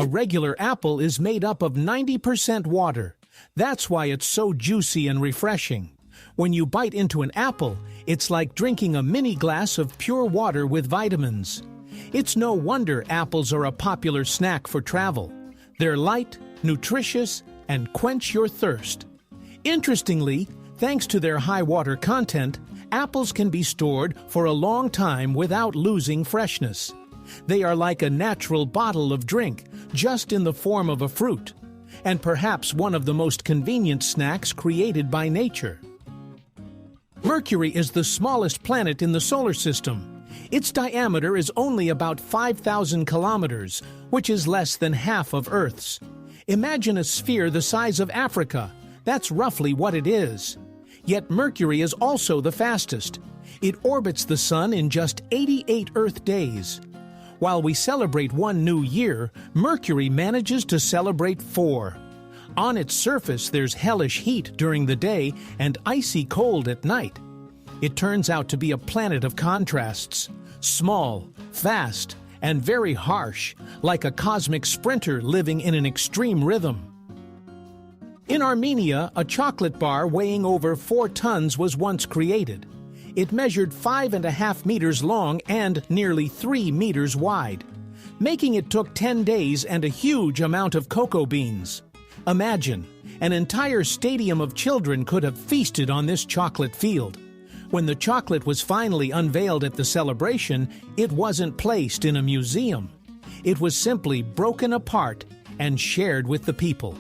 A regular apple is made up of 90% water. That's why it's so juicy and refreshing. When you bite into an apple, it's like drinking a mini glass of pure water with vitamins. It's no wonder apples are a popular snack for travel. They're light, nutritious, and quench your thirst. Interestingly, thanks to their high water content, apples can be stored for a long time without losing freshness. They are like a natural bottle of drink, just in the form of a fruit, and perhaps one of the most convenient snacks created by nature. Mercury is the smallest planet in the solar system. Its diameter is only about 5,000 kilometers, which is less than half of Earth's. Imagine a sphere the size of Africa. That's roughly what it is. Yet Mercury is also the fastest. It orbits the Sun in just 88 Earth days. While we celebrate one new year, Mercury manages to celebrate 4. On its surface, there's hellish heat during the day and icy cold at night. It turns out to be a planet of contrasts. Small, fast, and very harsh, like a cosmic sprinter living in an extreme rhythm. In Armenia, a chocolate bar weighing over 4 tons was once created. It measured 5.5 meters long and nearly 3 meters wide. Making it took 10 days and a huge amount of cocoa beans. Imagine, an entire stadium of children could have feasted on this chocolate field. When the chocolate was finally unveiled at the celebration, it wasn't placed in a museum. It was simply broken apart and shared with the people.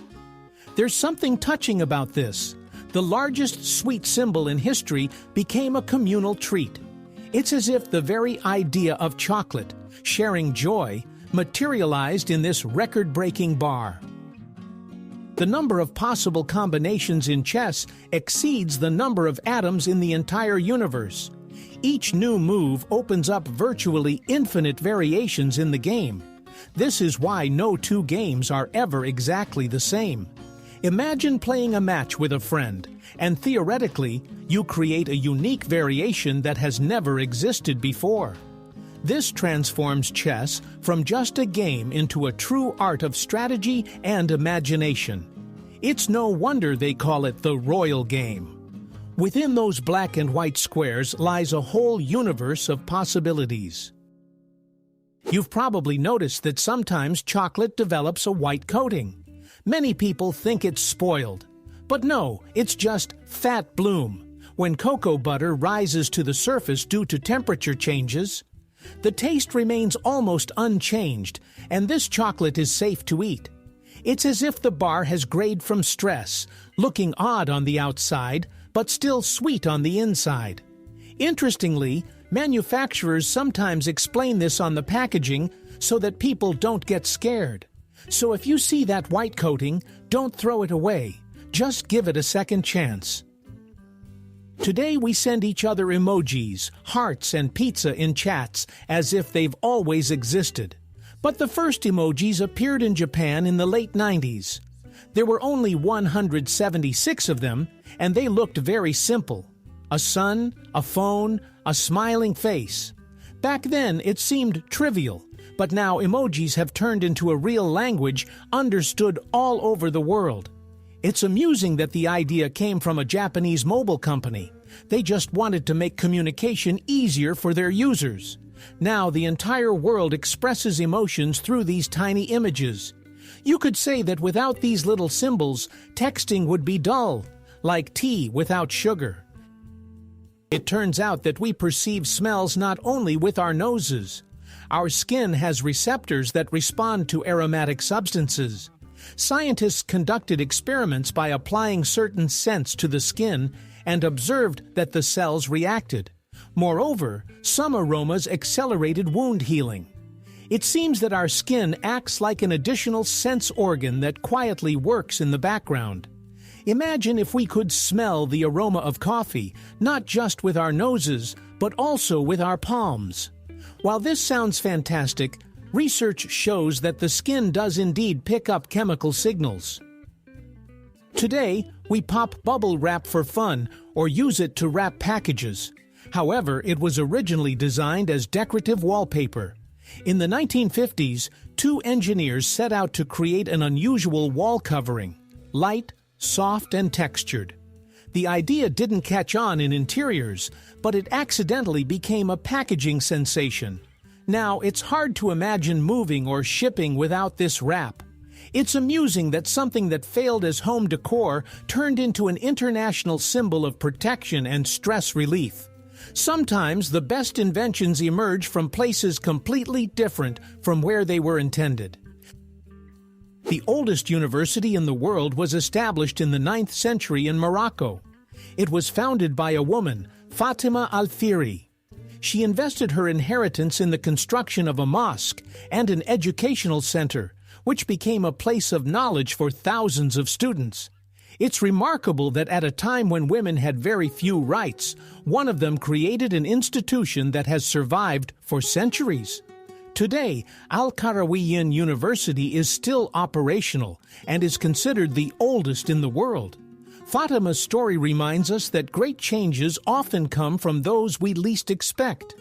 There's something touching about this. The largest sweet symbol in history became a communal treat. It's as if the very idea of chocolate, sharing joy, materialized in this record-breaking bar. The number of possible combinations in chess exceeds the number of atoms in the entire universe. Each new move opens up virtually infinite variations in the game. This is why no two games are ever exactly the same. Imagine playing a match with a friend, and theoretically, you create a unique variation that has never existed before. This transforms chess from just a game into a true art of strategy and imagination. It's no wonder they call it the royal game. Within those black and white squares lies a whole universe of possibilities. You've probably noticed that sometimes chocolate develops a white coating. Many people think it's spoiled. But no, it's just fat bloom. When cocoa butter rises to the surface due to temperature changes, the taste remains almost unchanged, and this chocolate is safe to eat. It's as if the bar has grayed from stress, looking odd on the outside, but still sweet on the inside. Interestingly, manufacturers sometimes explain this on the packaging so that people don't get scared. So if you see that white coating, don't throw it away. Just give it a second chance. Today we send each other emojis, hearts, and pizza in chats as if they've always existed. But the first emojis appeared in Japan in the late 90s. There were only 176 of them, and they looked very simple. A sun, a phone, a smiling face. Back then it seemed trivial, but now emojis have turned into a real language understood all over the world. It's amusing that the idea came from a Japanese mobile company. They just wanted to make communication easier for their users. Now the entire world expresses emotions through these tiny images. You could say that without these little symbols, texting would be dull, like tea without sugar. It turns out that we perceive smells not only with our noses. Our skin has receptors that respond to aromatic substances. Scientists conducted experiments by applying certain scents to the skin and observed that the cells reacted. Moreover, some aromas accelerated wound healing. It seems that our skin acts like an additional sense organ that quietly works in the background. Imagine if we could smell the aroma of coffee, not just with our noses, but also with our palms. While this sounds fantastic, research shows that the skin does indeed pick up chemical signals. Today, we pop bubble wrap for fun or use it to wrap packages. However, it was originally designed as decorative wallpaper. In the 1950s, two engineers set out to create an unusual wall covering, light, soft, and textured. The idea didn't catch on in interiors, but it accidentally became a packaging sensation. Now, it's hard to imagine moving or shipping without this wrap. It's amusing that something that failed as home decor turned into an international symbol of protection and stress relief. Sometimes the best inventions emerge from places completely different from where they were intended. The oldest university in the world was established in the 9th century in Morocco. It was founded by a woman, Fatima al-Fihri. She invested her inheritance in the construction of a mosque and an educational center, which became a place of knowledge for thousands of students. It's remarkable that at a time when women had very few rights, one of them created an institution that has survived for centuries. Today, Al-Qarawiyyin University is still operational and is considered the oldest in the world. Fatima's story reminds us that great changes often come from those we least expect.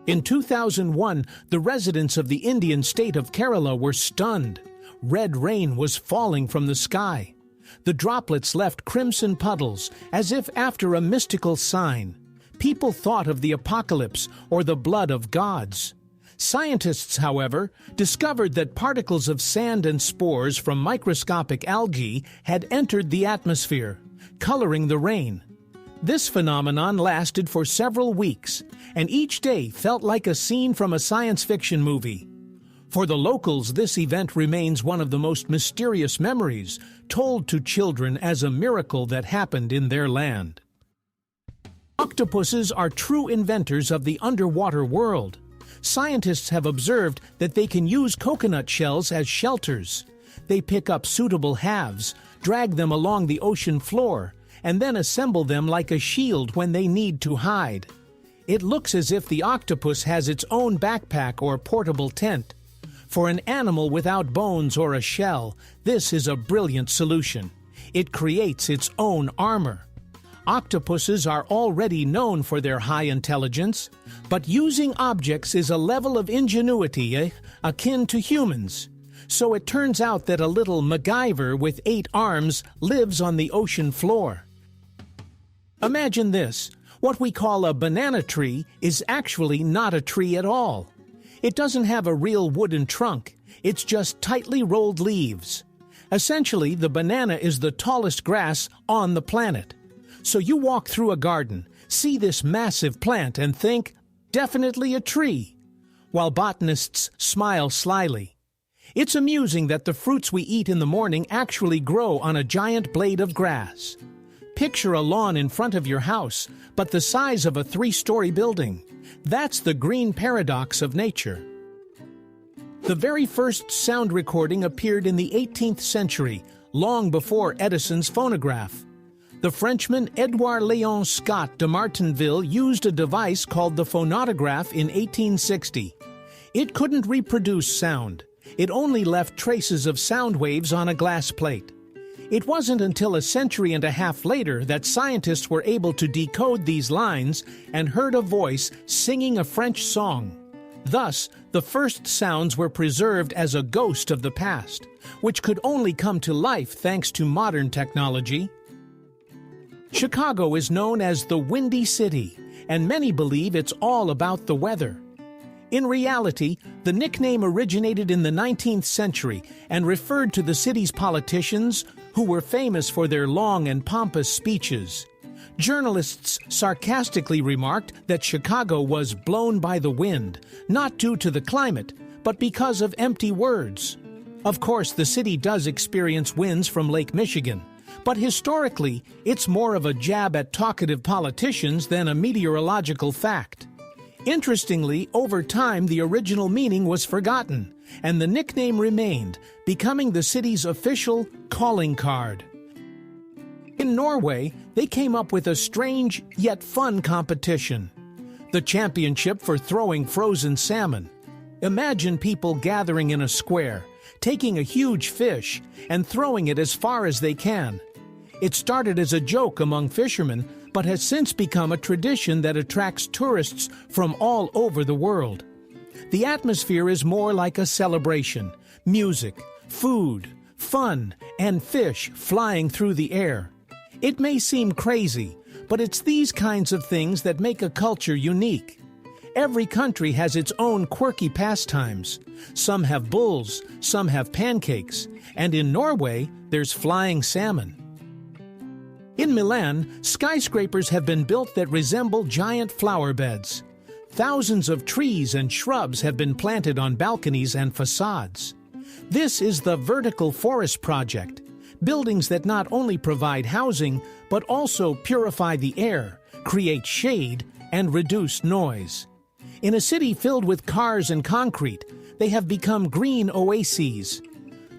In 2001, the residents of the Indian state of Kerala were stunned. Red rain was falling from the sky. The droplets left crimson puddles, as if after a mystical sign. People thought of the apocalypse or the blood of gods. Scientists, however, discovered that particles of sand and spores from microscopic algae had entered the atmosphere, coloring the rain. This phenomenon lasted for several weeks, and each day felt like a scene from a science fiction movie. For the locals, this event remains one of the most mysterious memories, told to children as a miracle that happened in their land. Octopuses are true inventors of the underwater world. Scientists have observed that they can use coconut shells as shelters. They pick up suitable halves, drag them along the ocean floor, and then assemble them like a shield when they need to hide. It looks as if the octopus has its own backpack or portable tent. For an animal without bones or a shell, this is a brilliant solution. It creates its own armor. Octopuses are already known for their high intelligence, but using objects is a level of ingenuity akin to humans. So it turns out that a little MacGyver with 8 arms lives on the ocean floor. Imagine this. What we call a banana tree is actually not a tree at all. It doesn't have a real wooden trunk. It's just tightly rolled leaves. Essentially, the banana is the tallest grass on the planet. So you walk through a garden, see this massive plant and think, definitely a tree, while botanists smile slyly. It's amusing that the fruits we eat in the morning actually grow on a giant blade of grass. Picture a lawn in front of your house, but the size of a 3-story building. That's the green paradox of nature. The very first sound recording appeared in the 18th century, long before Edison's phonograph. The Frenchman Edouard Léon Scott de Martinville used a device called the phonautograph in 1860. It couldn't reproduce sound. It only left traces of sound waves on a glass plate. It wasn't until a century and a half later that scientists were able to decode these lines and heard a voice singing a French song. Thus, the first sounds were preserved as a ghost of the past, which could only come to life thanks to modern technology. Chicago is known as the Windy City, and many believe it's all about the weather. In reality, the nickname originated in the 19th century and referred to the city's politicians who were famous for their long and pompous speeches. Journalists sarcastically remarked that Chicago was blown by the wind, not due to the climate, but because of empty words. Of course, the city does experience winds from Lake Michigan, but historically, it's more of a jab at talkative politicians than a meteorological fact. Interestingly, over time the original meaning was forgotten, and the nickname remained, becoming the city's official calling card. In Norway, they came up with a strange yet fun competition. The championship for throwing frozen salmon. Imagine people gathering in a square, taking a huge fish, and throwing it as far as they can. It started as a joke among fishermen, but has since become a tradition that attracts tourists from all over the world. The atmosphere is more like a celebration: music, food, fun, and fish flying through the air. It may seem crazy, but it's these kinds of things that make a culture unique. Every country has its own quirky pastimes. Some have bulls, some have pancakes, and in Norway, there's flying salmon. In Milan, skyscrapers have been built that resemble giant flower beds. Thousands of trees and shrubs have been planted on balconies and facades. This is the Vertical Forest Project, buildings that not only provide housing, but also purify the air, create shade, and reduce noise. In a city filled with cars and concrete, they have become green oases.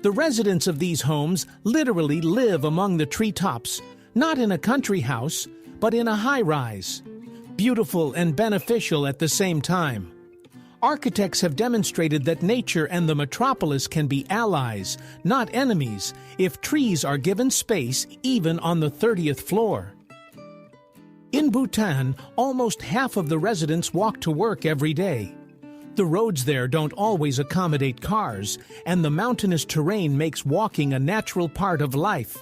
The residents of these homes literally live among the treetops, not in a country house, but in a high-rise. Beautiful and beneficial at the same time. Architects have demonstrated that nature and the metropolis can be allies, not enemies, if trees are given space even on the 30th floor. In Bhutan, almost half of the residents walk to work every day. The roads there don't always accommodate cars, and the mountainous terrain makes walking a natural part of life.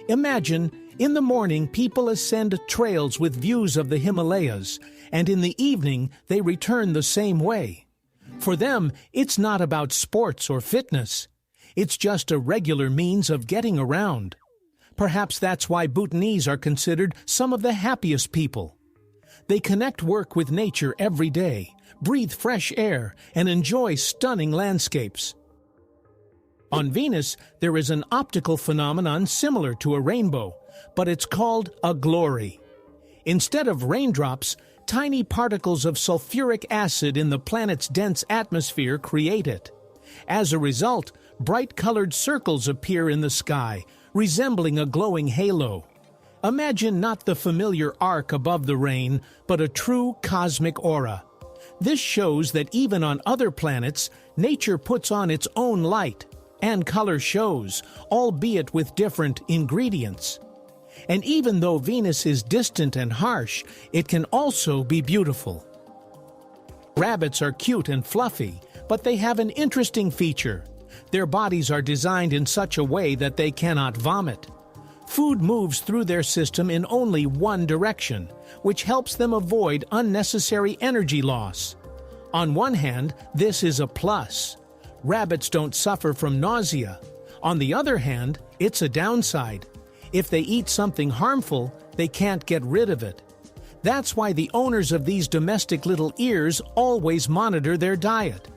Imagine, in the morning, people ascend trails with views of the Himalayas, and in the evening, they return the same way. For them, it's not about sports or fitness. It's just a regular means of getting around. Perhaps that's why Bhutanese are considered some of the happiest people. They connect work with nature every day, breathe fresh air, and enjoy stunning landscapes. On Venus, there is an optical phenomenon similar to a rainbow, but it's called a glory. Instead of raindrops, tiny particles of sulfuric acid in the planet's dense atmosphere create it. As a result, bright-colored circles appear in the sky, resembling a glowing halo. Imagine not the familiar arc above the rain, but a true cosmic aura. This shows that even on other planets, nature puts on its own light, and color shows, albeit with different ingredients. And even though Venus is distant and harsh, it can also be beautiful. Rabbits are cute and fluffy, but they have an interesting feature. Their bodies are designed in such a way that they cannot vomit. Food moves through their system in only one direction, which helps them avoid unnecessary energy loss. On one hand, this is a plus. Rabbits don't suffer from nausea. On the other hand, it's a downside. If they eat something harmful, they can't get rid of it. That's why the owners of these domestic little ears always monitor their diet.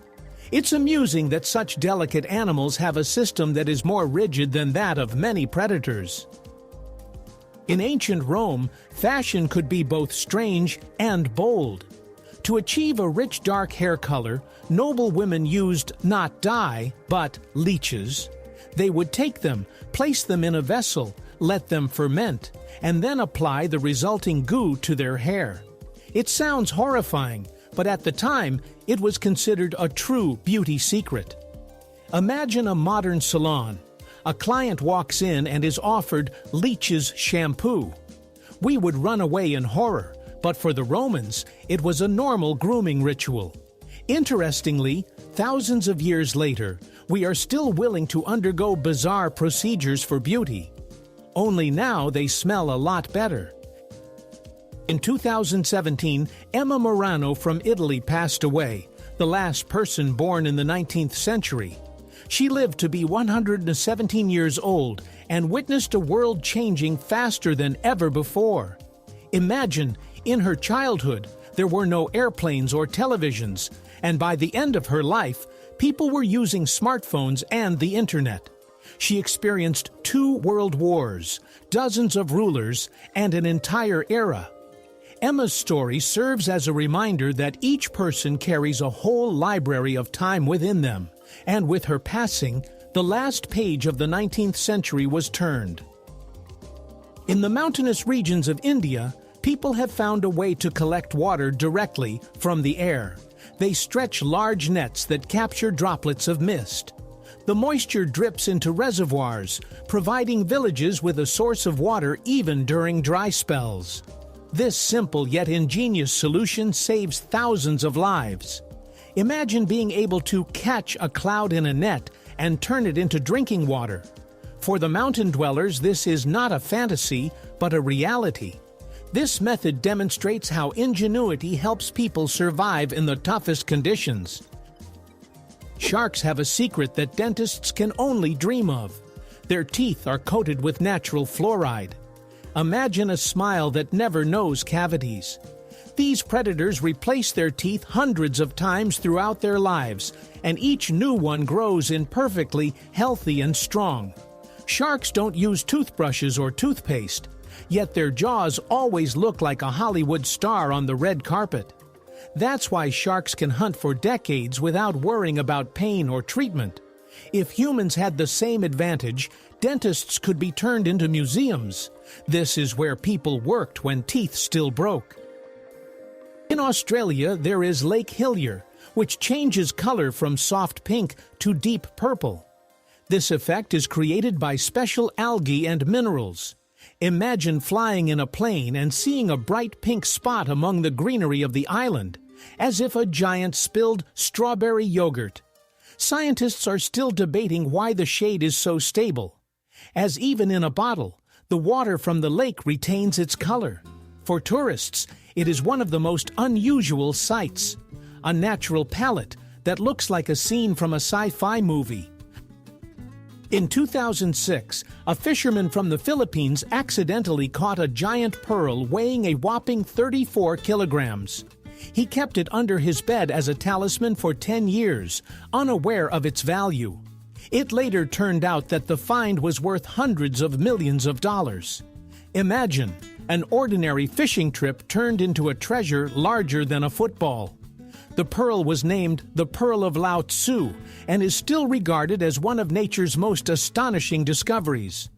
It's amusing that such delicate animals have a system that is more rigid than that of many predators. In ancient Rome, fashion could be both strange and bold. To achieve a rich dark hair color, noble women used not dye, but leeches. They would take them, place them in a vessel, let them ferment, and then apply the resulting goo to their hair. It sounds horrifying, but at the time, it was considered a true beauty secret. Imagine a modern salon. A client walks in and is offered leeches shampoo. We would run away in horror, but for the Romans, it was a normal grooming ritual. Interestingly, thousands of years later, we are still willing to undergo bizarre procedures for beauty. Only now they smell a lot better. In 2017, Emma Morano from Italy passed away, the last person born in the 19th century. She lived to be 117 years old and witnessed a world changing faster than ever before. Imagine, in her childhood, there were no airplanes or televisions, and by the end of her life, people were using smartphones and the internet. She experienced 2 world wars, dozens of rulers, and an entire era. Emma's story serves as a reminder that each person carries a whole library of time within them, and with her passing, the last page of the 19th century was turned. In the mountainous regions of India, people have found a way to collect water directly from the air. They stretch large nets that capture droplets of mist. The moisture drips into reservoirs, providing villages with a source of water even during dry spells. This simple yet ingenious solution saves thousands of lives. Imagine being able to catch a cloud in a net and turn it into drinking water. For the mountain dwellers, this is not a fantasy, but a reality. This method demonstrates how ingenuity helps people survive in the toughest conditions. Sharks have a secret that dentists can only dream of. Their teeth are coated with natural fluoride. Imagine a smile that never knows cavities. These predators replace their teeth hundreds of times throughout their lives, and each new one grows in perfectly healthy and strong. Sharks don't use toothbrushes or toothpaste, yet their jaws always look like a Hollywood star on the red carpet. That's why sharks can hunt for decades without worrying about pain or treatment. If humans had the same advantage, dentists could be turned into museums. This is where people worked when teeth still broke. In Australia, there is Lake Hillier, which changes color from soft pink to deep purple. This effect is created by special algae and minerals. Imagine flying in a plane and seeing a bright pink spot among the greenery of the island, as if a giant spilled strawberry yogurt. Scientists are still debating why the shade is so stable, as even in a bottle, the water from the lake retains its color. For tourists, it is one of the most unusual sights, a natural palette that looks like a scene from a sci-fi movie. In 2006, a fisherman from the Philippines accidentally caught a giant pearl weighing a whopping 34 kilograms. He kept it under his bed as a talisman for 10 years, unaware of its value. It later turned out that the find was worth hundreds of millions of dollars. Imagine, an ordinary fishing trip turned into a treasure larger than a football. The pearl was named the Pearl of Lao Tzu and is still regarded as one of nature's most astonishing discoveries.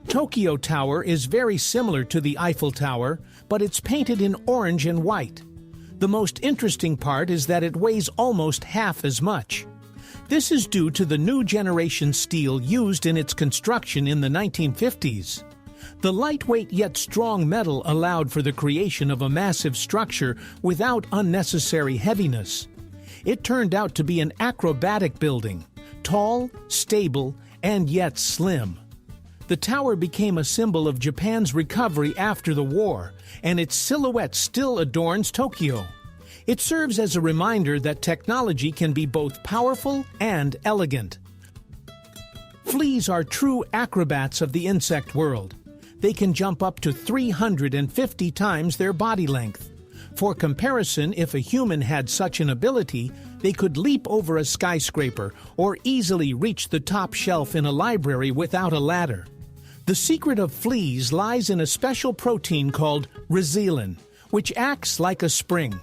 Tokyo Tower is very similar to the Eiffel Tower, but it's painted in orange and white. The most interesting part is that it weighs almost half as much. This is due to the new generation steel used in its construction in the 1950s. The lightweight yet strong metal allowed for the creation of a massive structure without unnecessary heaviness. It turned out to be an acrobatic building, tall, stable, and yet slim. The tower became a symbol of Japan's recovery after the war, and its silhouette still adorns Tokyo. It serves as a reminder that technology can be both powerful and elegant. Fleas are true acrobats of the insect world. They can jump up to 350 times their body length. For comparison, if a human had such an ability, they could leap over a skyscraper or easily reach the top shelf in a library without a ladder. The secret of fleas lies in a special protein called resilin, which acts like a spring.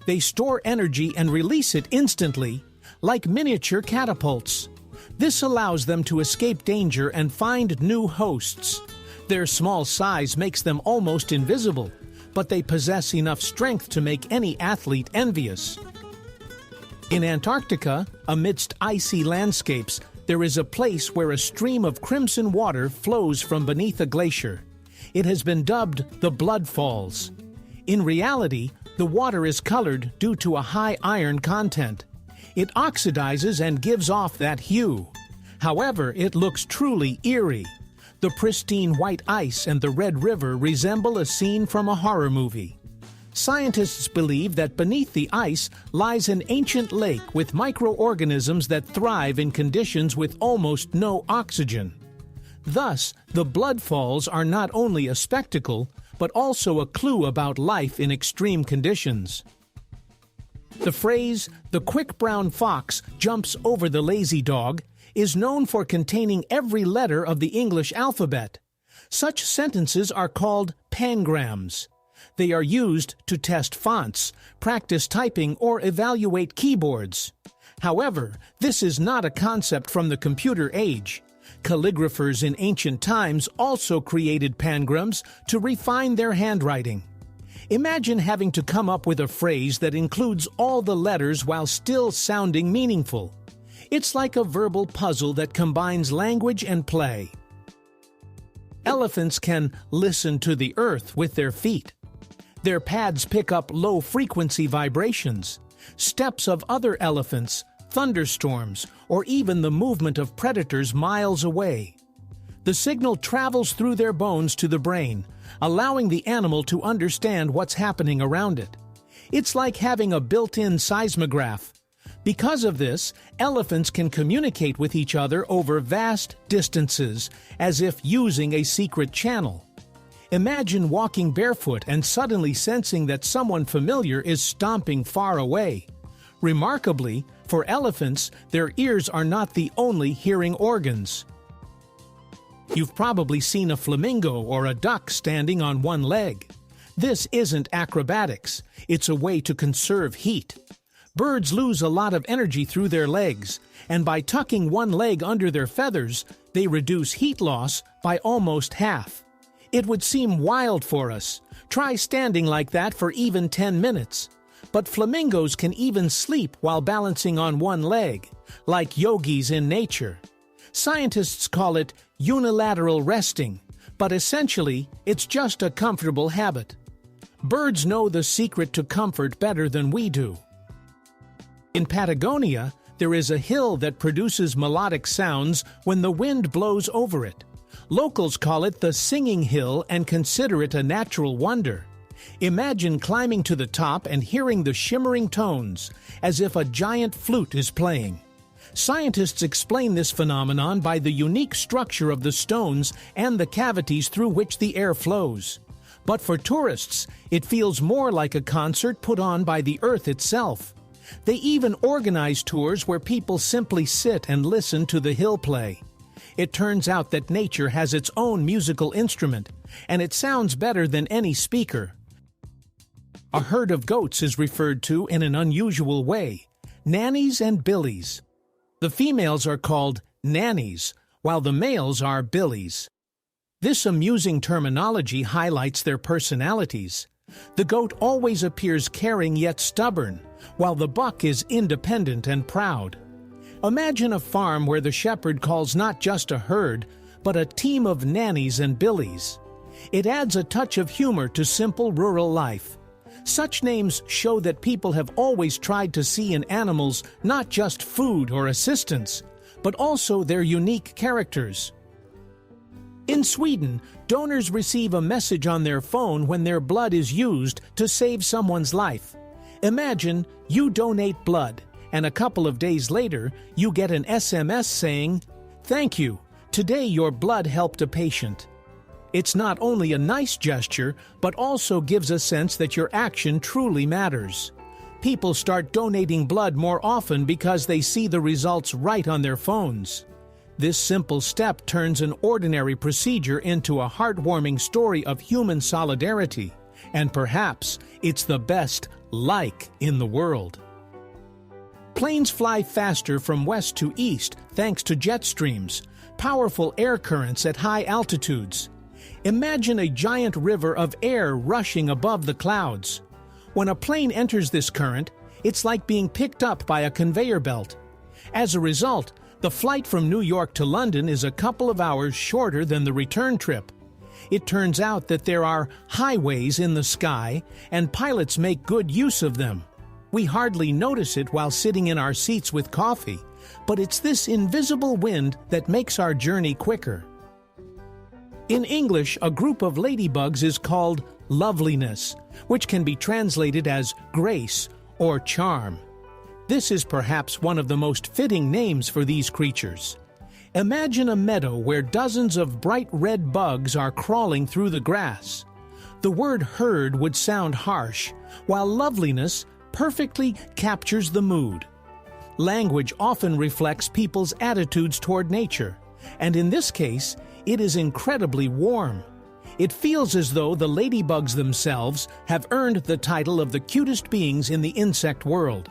They store energy and release it instantly, like miniature catapults. This allows them to escape danger and find new hosts. Their small size makes them almost invisible, but they possess enough strength to make any athlete envious. In Antarctica, amidst icy landscapes, there is a place where a stream of crimson water flows from beneath a glacier. It has been dubbed the Blood Falls. In reality, the water is colored due to a high iron content. It oxidizes and gives off that hue. However, it looks truly eerie. The pristine white ice and the red river resemble a scene from a horror movie. Scientists believe that beneath the ice lies an ancient lake with microorganisms that thrive in conditions with almost no oxygen. Thus, the Blood Falls are not only a spectacle, but also a clue about life in extreme conditions. The phrase, "the quick brown fox jumps over the lazy dog," is known for containing every letter of the English alphabet. Such sentences are called pangrams. They are used to test fonts, practice typing, or evaluate keyboards. However, this is not a concept from the computer age. Calligraphers in ancient times also created pangrams to refine their handwriting. Imagine having to come up with a phrase that includes all the letters while still sounding meaningful. It's like a verbal puzzle that combines language and play. Elephants can listen to the earth with their feet. Their pads pick up low-frequency vibrations. steps of other elephants, thunderstorms, or even the movement of predators miles away. The signal travels through their bones to the brain, allowing the animal to understand what's happening around it. It's like having a built-in seismograph. Because of this, elephants can communicate with each other over vast distances, as if using a secret channel. Imagine walking barefoot and suddenly sensing that someone familiar is stomping far away. Remarkably, for elephants, their ears are not the only hearing organs. You've probably seen a flamingo or a duck standing on one leg. This isn't acrobatics, it's a way to conserve heat. Birds lose a lot of energy through their legs, and by tucking one leg under their feathers, they reduce heat loss by almost half. It would seem wild for us. Try standing like that for even 10 minutes. But flamingos can even sleep while balancing on one leg, like yogis in nature. Scientists call it unilateral resting, but essentially, it's just a comfortable habit. Birds know the secret to comfort better than we do. In Patagonia, there is a hill that produces melodic sounds when the wind blows over it. Locals call it the Singing Hill and consider it a natural wonder. Imagine climbing to the top and hearing the shimmering tones, as if a giant flute is playing. Scientists explain this phenomenon by the unique structure of the stones and the cavities through which the air flows. But for tourists, it feels more like a concert put on by the earth itself. They even organize tours where people simply sit and listen to the hill play. It turns out that nature has its own musical instrument, and it sounds better than any speaker. A herd of goats is referred to in an unusual way: nannies and billies. The females are called nannies, while the males are billies. This amusing terminology highlights their personalities. The goat always appears caring yet stubborn, while the buck is independent and proud. Imagine a farm where the shepherd calls not just a herd, but a team of nannies and billies. It adds a touch of humor to simple rural life. Such names show that people have always tried to see in animals not just food or assistance, but also their unique characters. In Sweden, donors receive a message on their phone when their blood is used to save someone's life. Imagine you donate blood, and a couple of days later, you get an SMS saying, "Thank you, today your blood helped a patient." It's not only a nice gesture, but also gives a sense that your action truly matters. People start donating blood more often because they see the results right on their phones. This simple step turns an ordinary procedure into a heartwarming story of human solidarity, and perhaps it's the best "like" in the world. Planes fly faster from west to east thanks to jet streams, powerful air currents at high altitudes. Imagine a giant river of air rushing above the clouds. When a plane enters this current, it's like being picked up by a conveyor belt. As a result, the flight from New York to London is a couple of hours shorter than the return trip. It turns out that there are highways in the sky, and pilots make good use of them. We hardly notice it while sitting in our seats with coffee, but it's this invisible wind that makes our journey quicker. In English, a group of ladybugs is called loveliness, which can be translated as grace or charm. This is perhaps one of the most fitting names for these creatures. Imagine a meadow where dozens of bright red bugs are crawling through the grass. The word herd would sound harsh, while loveliness perfectly captures the mood. Language often reflects people's attitudes toward nature, and in this case, it is incredibly warm. It feels as though the ladybugs themselves have earned the title of the cutest beings in the insect world.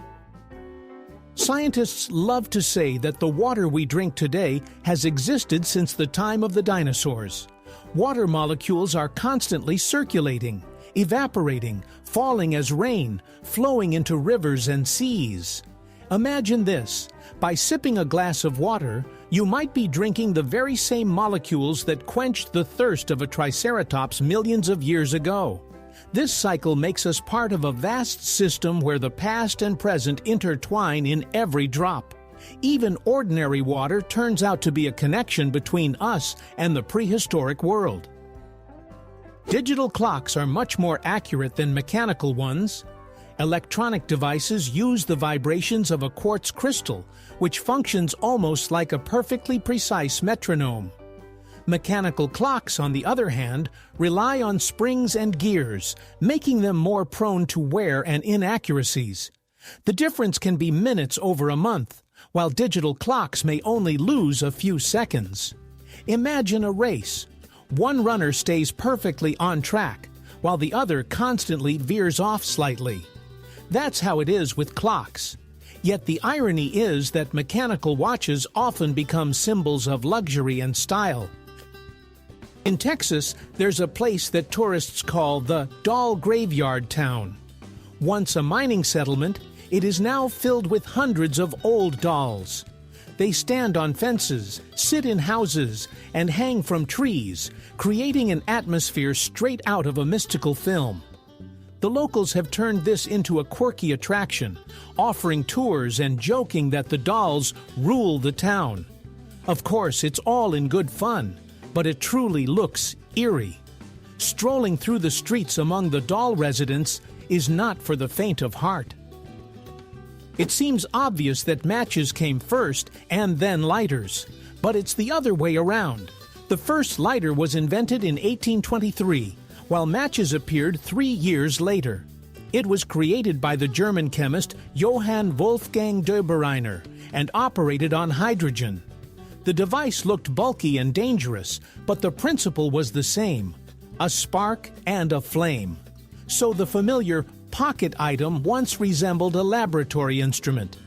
Scientists love to say that the water we drink today has existed since the time of the dinosaurs. Water molecules are constantly circulating, evaporating, falling as rain, flowing into rivers and seas. Imagine this: by sipping a glass of water, you might be drinking the very same molecules that quenched the thirst of a triceratops millions of years ago. This cycle makes us part of a vast system where the past and present intertwine in every drop. Even ordinary water turns out to be a connection between us and the prehistoric world. Digital clocks are much more accurate than mechanical ones. Electronic devices use the vibrations of a quartz crystal, which functions almost like a perfectly precise metronome. Mechanical clocks, on the other hand, rely on springs and gears, making them more prone to wear and inaccuracies. The difference can be minutes over a month, while digital clocks may only lose a few seconds. Imagine a race. One runner stays perfectly on track, while the other constantly veers off slightly. That's how it is with clocks. Yet the irony is that mechanical watches often become symbols of luxury and style. In Texas, there's a place that tourists call the Doll Graveyard Town. Once a mining settlement, it is now filled with hundreds of old dolls. They stand on fences, sit in houses, and hang from trees, creating an atmosphere straight out of a mystical film. The locals have turned this into a quirky attraction, offering tours and joking that the dolls rule the town. Of course, it's all in good fun, but it truly looks eerie. Strolling through the streets among the doll residents is not for the faint of heart. It seems obvious that matches came first and then lighters, but it's the other way around. The first lighter was invented in 1823, while matches appeared 3 years later. It was created by the German chemist Johann Wolfgang Dobereiner and operated on hydrogen. The device looked bulky and dangerous, but the principle was the same: a spark and a flame. So the familiar pocket item once resembled a laboratory instrument.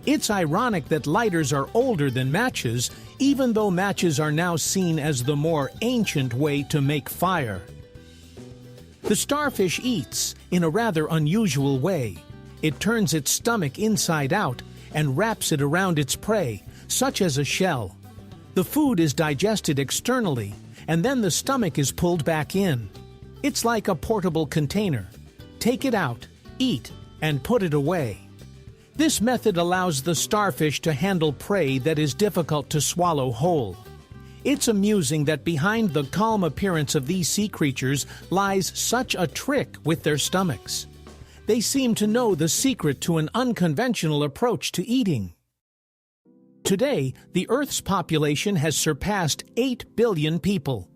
It's ironic that lighters are older than matches, even though matches are now seen as the more ancient way to make fire. The starfish eats in a rather unusual way. It turns its stomach inside out and wraps it around its prey, such as a shell. The food is digested externally, and then the stomach is pulled back in. It's like a portable container. Take it out, eat, and put it away. This method allows the starfish to handle prey that is difficult to swallow whole. It's amusing that behind the calm appearance of these sea creatures lies such a trick with their stomachs. They seem to know the secret to an unconventional approach to eating. Today, the Earth's population has surpassed 8 billion people.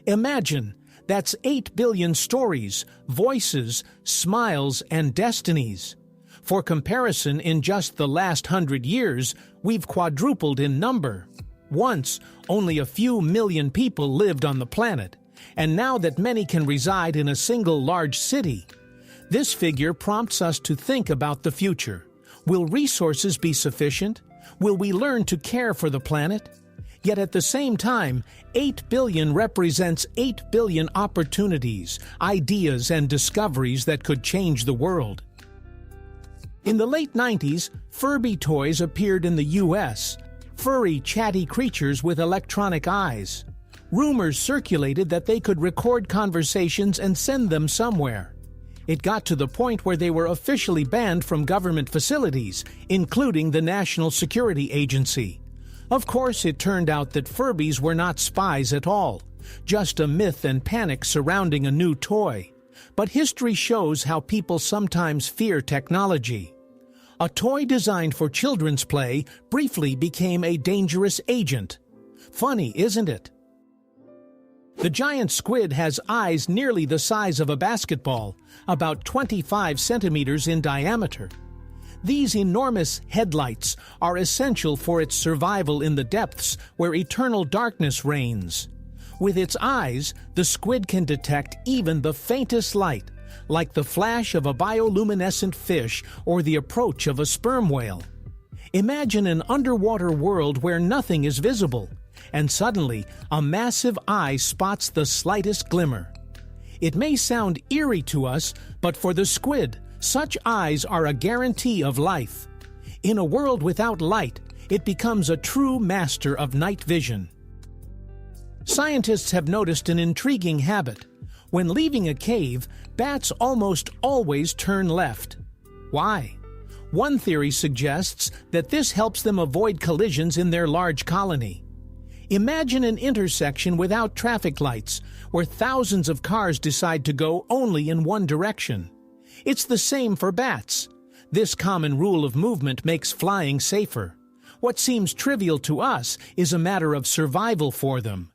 Imagine, that's 8 billion stories, voices, smiles, and destinies. For comparison, in just the last 100 years, we've quadrupled in number. Once, only a few million people lived on the planet, and now that many can reside in a single large city. This figure prompts us to think about the future. Will resources be sufficient? Will we learn to care for the planet? Yet at the same time, 8 billion represents 8 billion opportunities, ideas, and discoveries that could change the world. In the late 90s, Furby toys appeared in the U.S., furry, chatty creatures with electronic eyes. Rumors circulated that they could record conversations and send them somewhere. It got to the point where they were officially banned from government facilities, including the National Security Agency. Of course, it turned out that Furbies were not spies at all, just a myth and panic surrounding a new toy. But history shows how people sometimes fear technology. A toy designed for children's play briefly became a dangerous agent. Funny, isn't it? The giant squid has eyes nearly the size of a basketball, about 25 centimeters in diameter. These enormous headlights are essential for its survival in the depths where eternal darkness reigns. With its eyes, the squid can detect even the faintest light, like the flash of a bioluminescent fish or the approach of a sperm whale. Imagine an underwater world where nothing is visible, and suddenly a massive eye spots the slightest glimmer. It may sound eerie to us, but for the squid, such eyes are a guarantee of life. In a world without light, it becomes a true master of night vision. Scientists have noticed an intriguing habit. When leaving a cave, bats almost always turn left. Why? One theory suggests that this helps them avoid collisions in their large colony. Imagine an intersection without traffic lights, where thousands of cars decide to go only in one direction. It's the same for bats. This common rule of movement makes flying safer. What seems trivial to us is a matter of survival for them.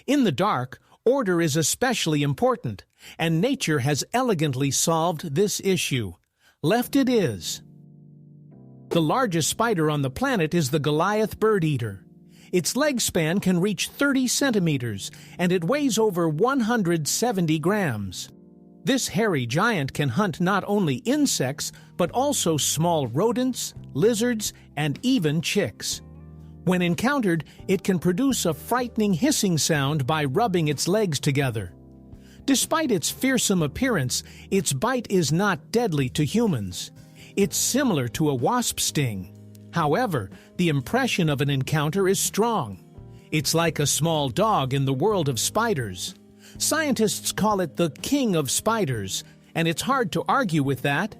In the dark, order is especially important, and nature has elegantly solved this issue. Left it is. The largest spider on the planet is the Goliath bird eater. Its leg span can reach 30 centimeters, and it weighs over 170 grams. This hairy giant can hunt not only insects, but also small rodents, lizards, and even chicks. When encountered, it can produce a frightening hissing sound by rubbing its legs together. Despite its fearsome appearance, its bite is not deadly to humans. It's similar to a wasp sting. However, the impression of an encounter is strong. It's like a small dog in the world of spiders. Scientists call it the king of spiders, and it's hard to argue with that.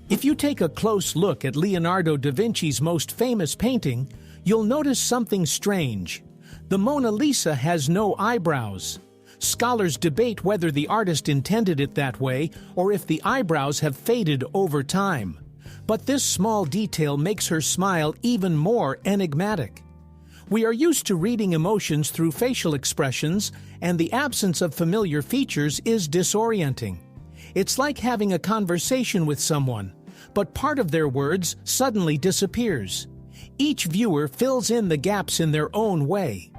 If you take a close look at Leonardo da Vinci's most famous painting, you'll notice something strange. The Mona Lisa has no eyebrows. Scholars debate whether the artist intended it that way or if the eyebrows have faded over time. But this small detail makes her smile even more enigmatic. We are used to reading emotions through facial expressions, and the absence of familiar features is disorienting. It's like having a conversation with someone, but part of their words suddenly disappears. Each viewer fills in the gaps in their own way.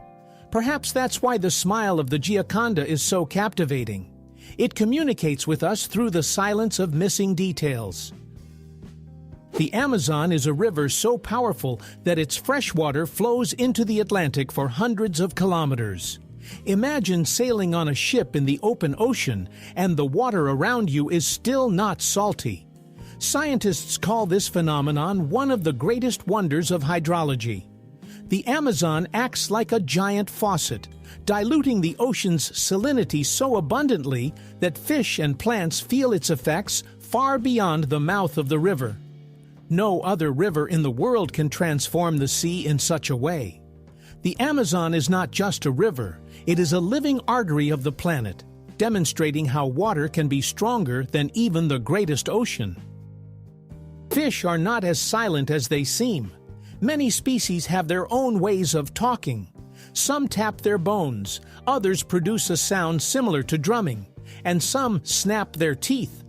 Perhaps that's why the smile of the Gioconda is so captivating. It communicates with us through the silence of missing details. The Amazon is a river so powerful that its fresh water flows into the Atlantic for hundreds of kilometers. Imagine sailing on a ship in the open ocean, and the water around you is still not salty. Scientists call this phenomenon one of the greatest wonders of hydrology. The Amazon acts like a giant faucet, diluting the ocean's salinity so abundantly that fish and plants feel its effects far beyond the mouth of the river. No other river in the world can transform the sea in such a way. The Amazon is not just a river, it is a living artery of the planet, demonstrating how water can be stronger than even the greatest ocean. Fish are not as silent as they seem. Many species have their own ways of talking. Some tap their bones, others produce a sound similar to drumming, and some snap their teeth.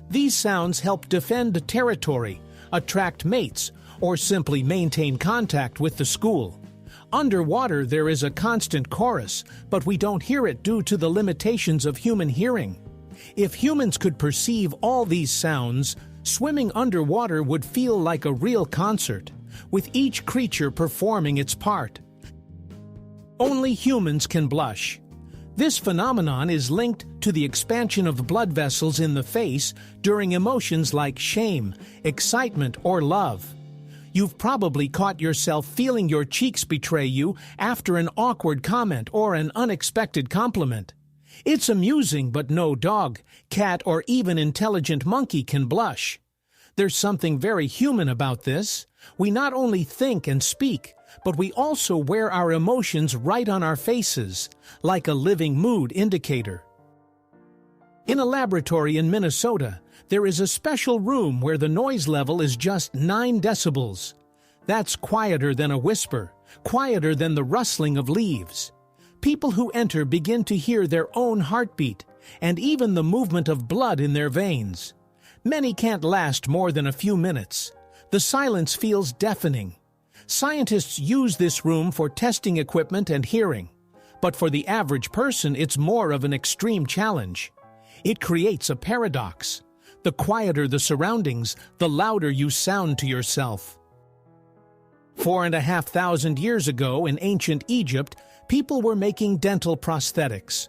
These sounds help defend territory, attract mates, or simply maintain contact with the school. Underwater, there is a constant chorus, but we don't hear it due to the limitations of human hearing. If humans could perceive all these sounds, swimming underwater would feel like a real concert, with each creature performing its part. Only humans can blush. This phenomenon is linked to the expansion of blood vessels in the face during emotions like shame, excitement, or love. You've probably caught yourself feeling your cheeks betray you after an awkward comment or an unexpected compliment. It's amusing, but no dog, cat, or even intelligent monkey can blush. There's something very human about this. We not only think and speak, but we also wear our emotions right on our faces, like a living mood indicator. In a laboratory in Minnesota, there is a special room where the noise level is just 9 decibels. That's quieter than a whisper, quieter than the rustling of leaves. People who enter begin to hear their own heartbeat, and even the movement of blood in their veins. Many can't last more than a few minutes. The silence feels deafening. Scientists use this room for testing equipment and hearing, but for the average person it's more of an extreme challenge. It creates a paradox. The quieter the surroundings, the louder you sound to yourself. 4,500 years ago in ancient Egypt, people were making dental prosthetics.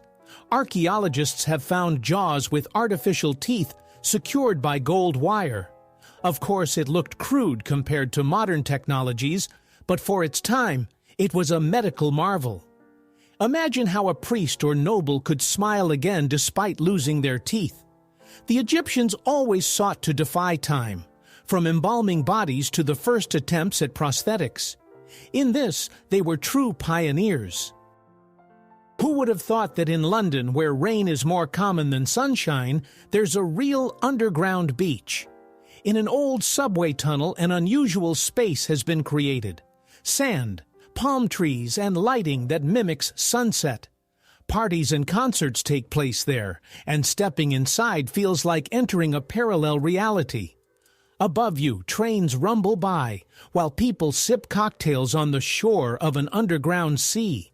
Archaeologists have found jaws with artificial teeth secured by gold wire. Of course, it looked crude compared to modern technologies, but for its time, it was a medical marvel. Imagine how a priest or noble could smile again despite losing their teeth. The Egyptians always sought to defy time, from embalming bodies to the first attempts at prosthetics. In this, they were true pioneers. Who would have thought that in London, where rain is more common than sunshine, there's a real underground beach? In an old subway tunnel, an unusual space has been created. Sand, palm trees, and lighting that mimics sunset. Parties and concerts take place there, and stepping inside feels like entering a parallel reality. Above you, trains rumble by, while people sip cocktails on the shore of an underground sea.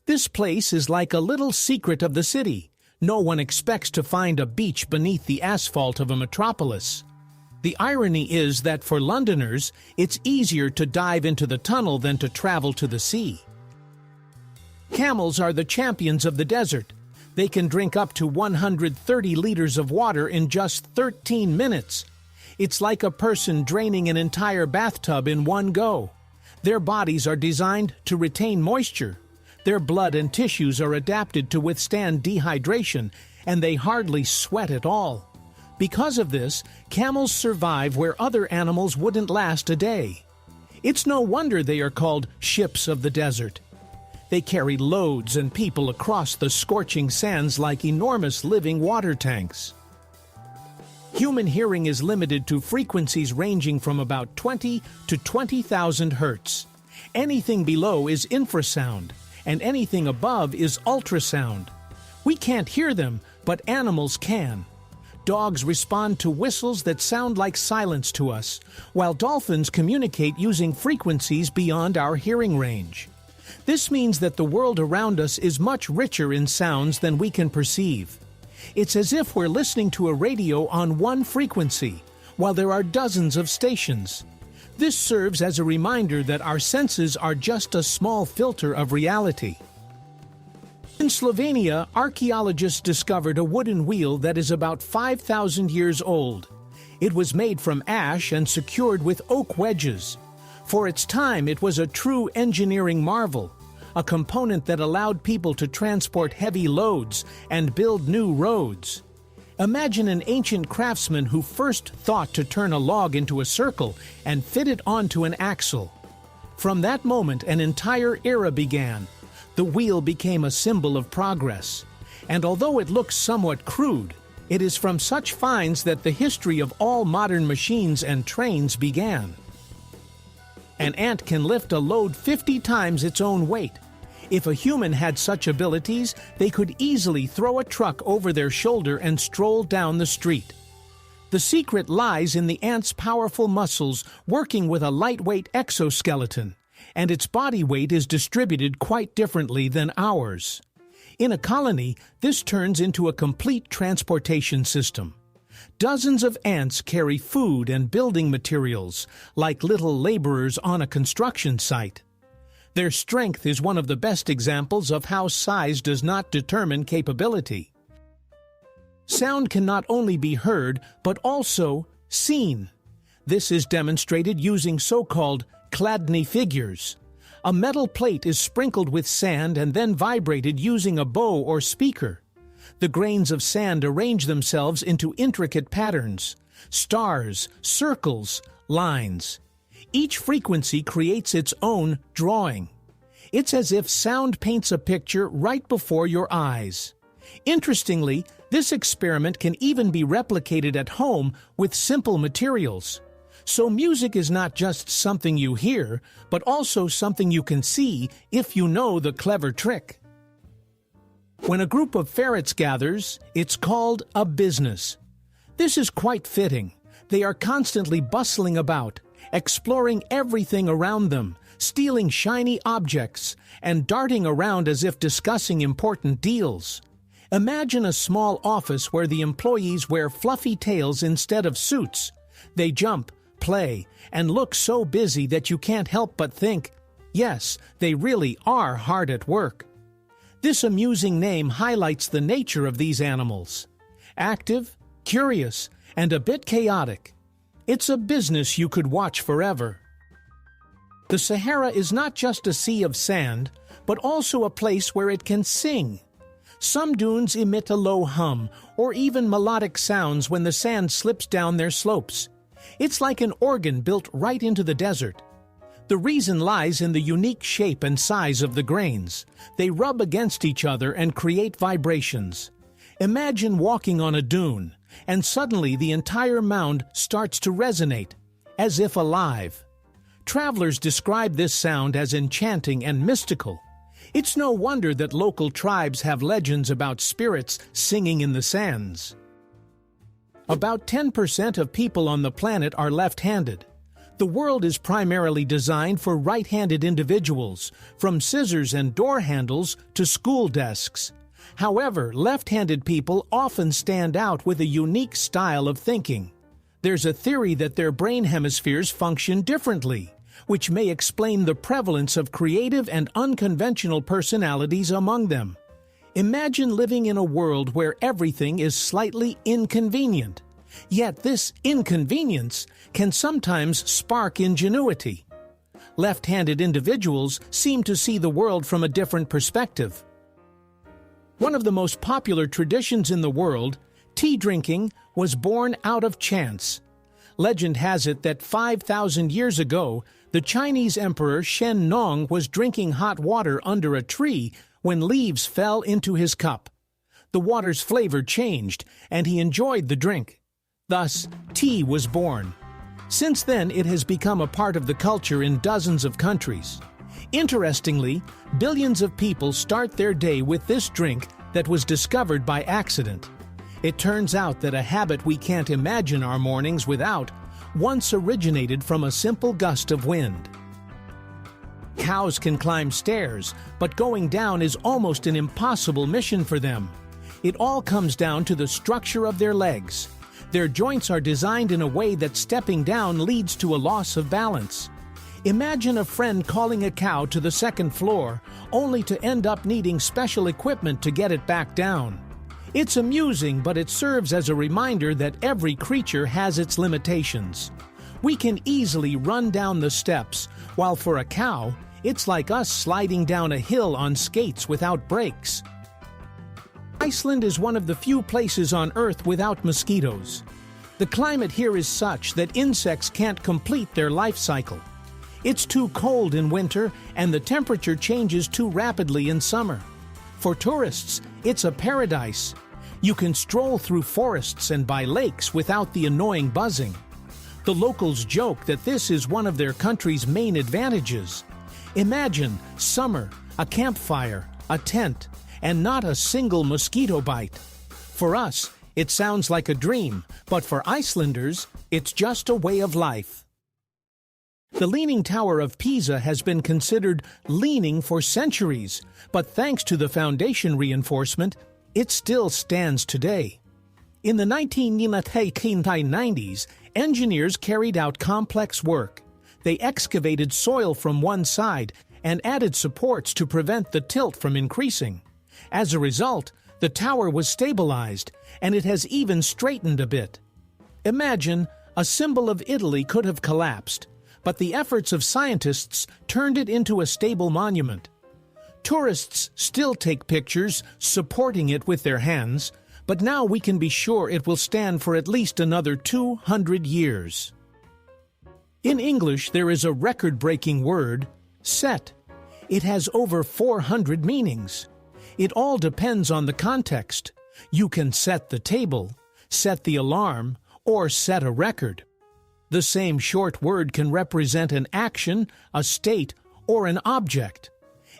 This place is like a little secret of the city. No one expects to find a beach beneath the asphalt of a metropolis. The irony is that for Londoners, it's easier to dive into the tunnel than to travel to the sea. Camels are the champions of the desert. They can drink up to 130 liters of water in just 13 minutes. It's like a person draining an entire bathtub in one go. Their bodies are designed to retain moisture. Their blood and tissues are adapted to withstand dehydration, and they hardly sweat at all. Because of this, camels survive where other animals wouldn't last a day. It's no wonder they are called ships of the desert. They carry loads and people across the scorching sands like enormous living water tanks. Human hearing is limited to frequencies ranging from about 20 to 20,000 hertz. Anything below is infrasound, and anything above is ultrasound. We can't hear them, but animals can. Dogs respond to whistles that sound like silence to us, while dolphins communicate using frequencies beyond our hearing range. This means that the world around us is much richer in sounds than we can perceive. It's as if we're listening to a radio on one frequency, while there are dozens of stations. This serves as a reminder that our senses are just a small filter of reality. In Slovenia, archaeologists discovered a wooden wheel that is about 5,000 years old. It was made from ash and secured with oak wedges. For its time, it was a true engineering marvel, a component that allowed people to transport heavy loads and build new roads. Imagine an ancient craftsman who first thought to turn a log into a circle and fit it onto an axle. From that moment, an entire era began. The wheel became a symbol of progress. And although it looks somewhat crude, it is from such finds that the history of all modern machines and trains began. An ant can lift a load 50 times its own weight. If a human had such abilities, they could easily throw a truck over their shoulder and stroll down the street. The secret lies in the ant's powerful muscles working with a lightweight exoskeleton, and its body weight is distributed quite differently than ours. In a colony, this turns into a complete transportation system. Dozens of ants carry food and building materials, like little laborers on a construction site. Their strength is one of the best examples of how size does not determine capability. Sound can not only be heard, but also seen. This is demonstrated using so-called Chladni figures. A metal plate is sprinkled with sand and then vibrated using a bow or speaker. The grains of sand arrange themselves into intricate patterns, stars, circles, lines. Each frequency creates its own drawing. It's as if sound paints a picture right before your eyes. Interestingly, this experiment can even be replicated at home with simple materials. So music is not just something you hear, but also something you can see if you know the clever trick. When a group of ferrets gathers, it's called a business. This is quite fitting. They are constantly bustling about, exploring everything around them, stealing shiny objects, and darting around as if discussing important deals. Imagine a small office where the employees wear fluffy tails instead of suits. They jump, play, and look so busy that you can't help but think, yes, they really are hard at work. This amusing name highlights the nature of these animals. Active, curious, and a bit chaotic. It's a business you could watch forever. The Sahara is not just a sea of sand, but also a place where it can sing. Some dunes emit a low hum or even melodic sounds when the sand slips down their slopes. It's like an organ built right into the desert. The reason lies in the unique shape and size of the grains. They rub against each other and create vibrations. Imagine walking on a dune, and suddenly the entire mound starts to resonate, as if alive. Travelers describe this sound as enchanting and mystical. It's no wonder that local tribes have legends about spirits singing in the sands. About 10% of people on the planet are left-handed. The world is primarily designed for right-handed individuals, from scissors and door handles to school desks. However, left-handed people often stand out with a unique style of thinking. There's a theory that their brain hemispheres function differently, which may explain the prevalence of creative and unconventional personalities among them. Imagine living in a world where everything is slightly inconvenient. Yet this inconvenience can sometimes spark ingenuity. Left-handed individuals seem to see the world from a different perspective. One of the most popular traditions in the world, tea drinking, was born out of chance. Legend has it that 5,000 years ago, the Chinese Emperor Shen Nong was drinking hot water under a tree when leaves fell into his cup. The water's flavor changed, and he enjoyed the drink. Thus, tea was born. Since then, it has become a part of the culture in dozens of countries. Interestingly, billions of people start their day with this drink that was discovered by accident. It turns out that a habit we can't imagine our mornings without once originated from a simple gust of wind. Cows can climb stairs, but going down is almost an impossible mission for them. It all comes down to the structure of their legs. Their joints are designed in a way that stepping down leads to a loss of balance. Imagine a friend calling a cow to the second floor, only to end up needing special equipment to get it back down. It's amusing, but it serves as a reminder that every creature has its limitations. We can easily run down the steps, while for a cow, it's like us sliding down a hill on skates without brakes. Iceland is one of the few places on Earth without mosquitoes. The climate here is such that insects can't complete their life cycle. It's too cold in winter, and the temperature changes too rapidly in summer. For tourists, it's a paradise. You can stroll through forests and by lakes without the annoying buzzing. The locals joke that this is one of their country's main advantages. Imagine summer, a campfire, a tent, and not a single mosquito bite. For us, it sounds like a dream, but for Icelanders, it's just a way of life. The Leaning Tower of Pisa has been considered leaning for centuries, but thanks to the foundation reinforcement, it still stands today. In the 1990s, engineers carried out complex work. They excavated soil from one side and added supports to prevent the tilt from increasing. As a result, the tower was stabilized, and it has even straightened a bit. Imagine, a symbol of Italy could have collapsed, but the efforts of scientists turned it into a stable monument. Tourists still take pictures supporting it with their hands, but now we can be sure it will stand for at least another 200 years. In English, there is a record-breaking word, set. It has over 400 meanings. It all depends on the context. You can set the table, set the alarm, or set a record. The same short word can represent an action, a state, or an object.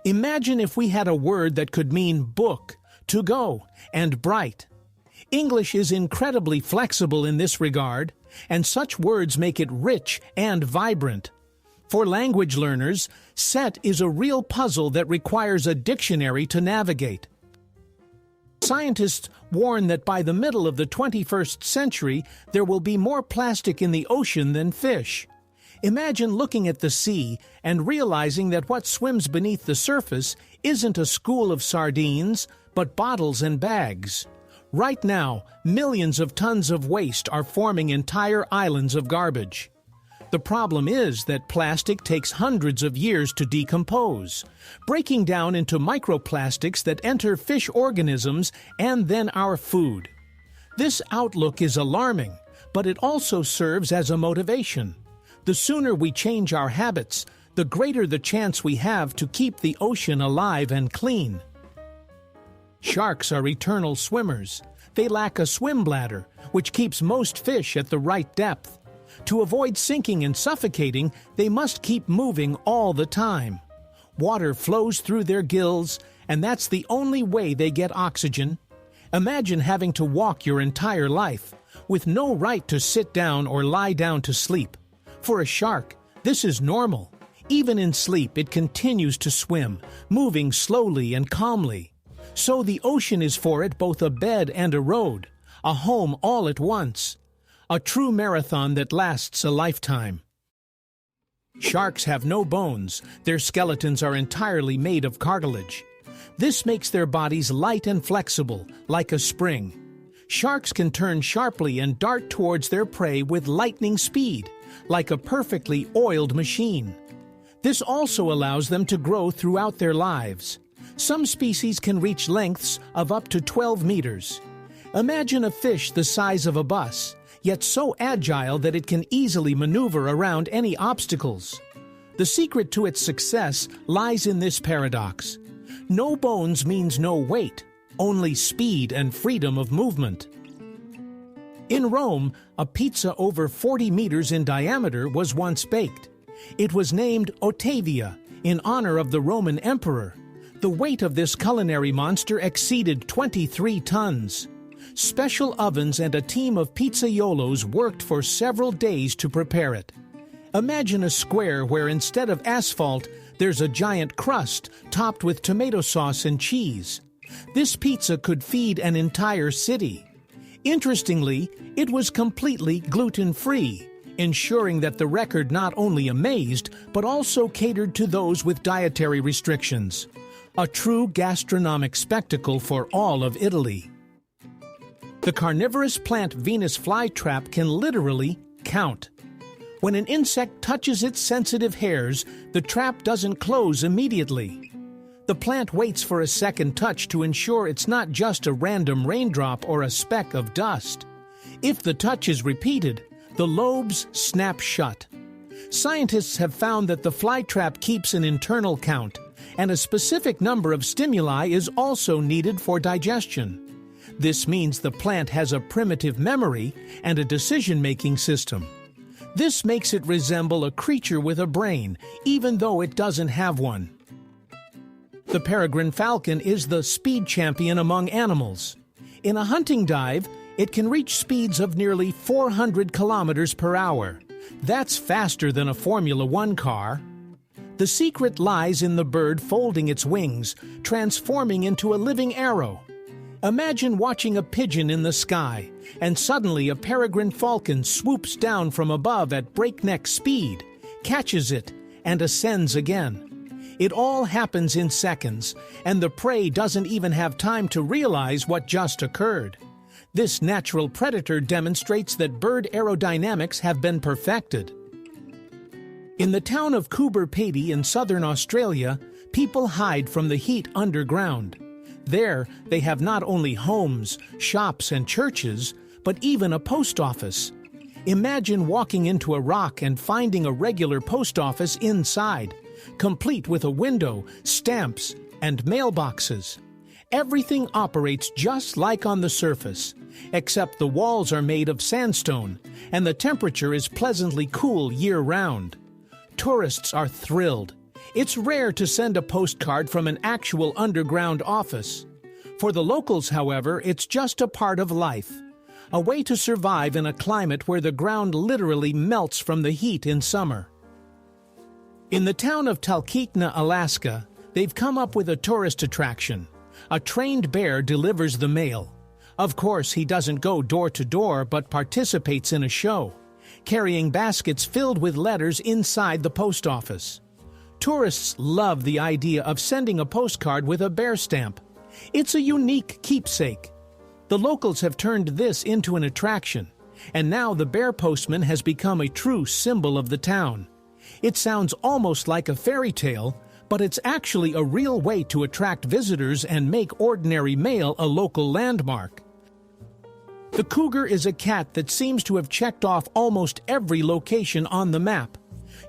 Imagine if we had a word that could mean book, to go, and bright. English is incredibly flexible in this regard, and such words make it rich and vibrant. For language learners, set is a real puzzle that requires a dictionary to navigate. Scientists warn that by the middle of the 21st century, there will be more plastic in the ocean than fish. Imagine looking at the sea and realizing that what swims beneath the surface isn't a school of sardines, but bottles and bags. Right now, millions of tons of waste are forming entire islands of garbage. The problem is that plastic takes hundreds of years to decompose, breaking down into microplastics that enter fish organisms and then our food. This outlook is alarming, but it also serves as a motivation. The sooner we change our habits, the greater the chance we have to keep the ocean alive and clean. Sharks are eternal swimmers. They lack a swim bladder, which keeps most fish at the right depth. To avoid sinking and suffocating, they must keep moving all the time. Water flows through their gills, and that's the only way they get oxygen. Imagine having to walk your entire life, with no right to sit down or lie down to sleep. For a shark, this is normal. Even in sleep, it continues to swim, moving slowly and calmly. So the ocean is for it both a bed and a road, a home all at once. A true marathon that lasts a lifetime. Sharks have no bones. Their skeletons are entirely made of cartilage. This makes their bodies light and flexible, like a spring. Sharks can turn sharply and dart towards their prey with lightning speed, like a perfectly oiled machine. This also allows them to grow throughout their lives. Some species can reach lengths of up to 12 meters. Imagine a fish the size of a bus, yet so agile that it can easily maneuver around any obstacles. The secret to its success lies in this paradox. No bones means no weight, only speed and freedom of movement. In Rome, a pizza over 40 meters in diameter was once baked. It was named Ottavia, in honor of the Roman emperor. The weight of this culinary monster exceeded 23 tons. Special ovens and a team of pizzaiolos worked for several days to prepare it. Imagine a square where instead of asphalt, there's a giant crust topped with tomato sauce and cheese. This pizza could feed an entire city. Interestingly, it was completely gluten-free, ensuring that the record not only amazed, but also catered to those with dietary restrictions. A true gastronomic spectacle for all of Italy. The carnivorous plant Venus flytrap can literally count. When an insect touches its sensitive hairs, the trap doesn't close immediately. The plant waits for a second touch to ensure it's not just a random raindrop or a speck of dust. If the touch is repeated, the lobes snap shut. Scientists have found that the flytrap keeps an internal count, and a specific number of stimuli is also needed for digestion. This means the plant has a primitive memory and a decision-making system. This makes it resemble a creature with a brain, even though it doesn't have one. The peregrine falcon is the speed champion among animals. In a hunting dive, it can reach speeds of nearly 400 kilometers per hour. That's faster than a Formula One car. The secret lies in the bird folding its wings, transforming into a living arrow. Imagine watching a pigeon in the sky, and suddenly a peregrine falcon swoops down from above at breakneck speed, catches it, and ascends again. It all happens in seconds, and the prey doesn't even have time to realize what just occurred. This natural predator demonstrates that bird aerodynamics have been perfected. In the town of Coober Pedy in southern Australia, people hide from the heat underground. There, they have not only homes, shops, and churches, but even a post office. Imagine walking into a rock and finding a regular post office inside, complete with a window, stamps, and mailboxes. Everything operates just like on the surface, except the walls are made of sandstone, and the temperature is pleasantly cool year-round. Tourists are thrilled. It's rare to send a postcard from an actual underground office. For the locals, however, it's just a part of life, a way to survive in a climate where the ground literally melts from the heat in summer. In the town of Talkeetna, Alaska, they've come up with a tourist attraction. A trained bear delivers the mail. Of course, he doesn't go door to door, but participates in a show, carrying baskets filled with letters inside the post office. Tourists love the idea of sending a postcard with a bear stamp. It's a unique keepsake. The locals have turned this into an attraction, and now the bear postman has become a true symbol of the town. It sounds almost like a fairy tale, but it's actually a real way to attract visitors and make ordinary mail a local landmark. The cougar is a cat that seems to have checked off almost every location on the map.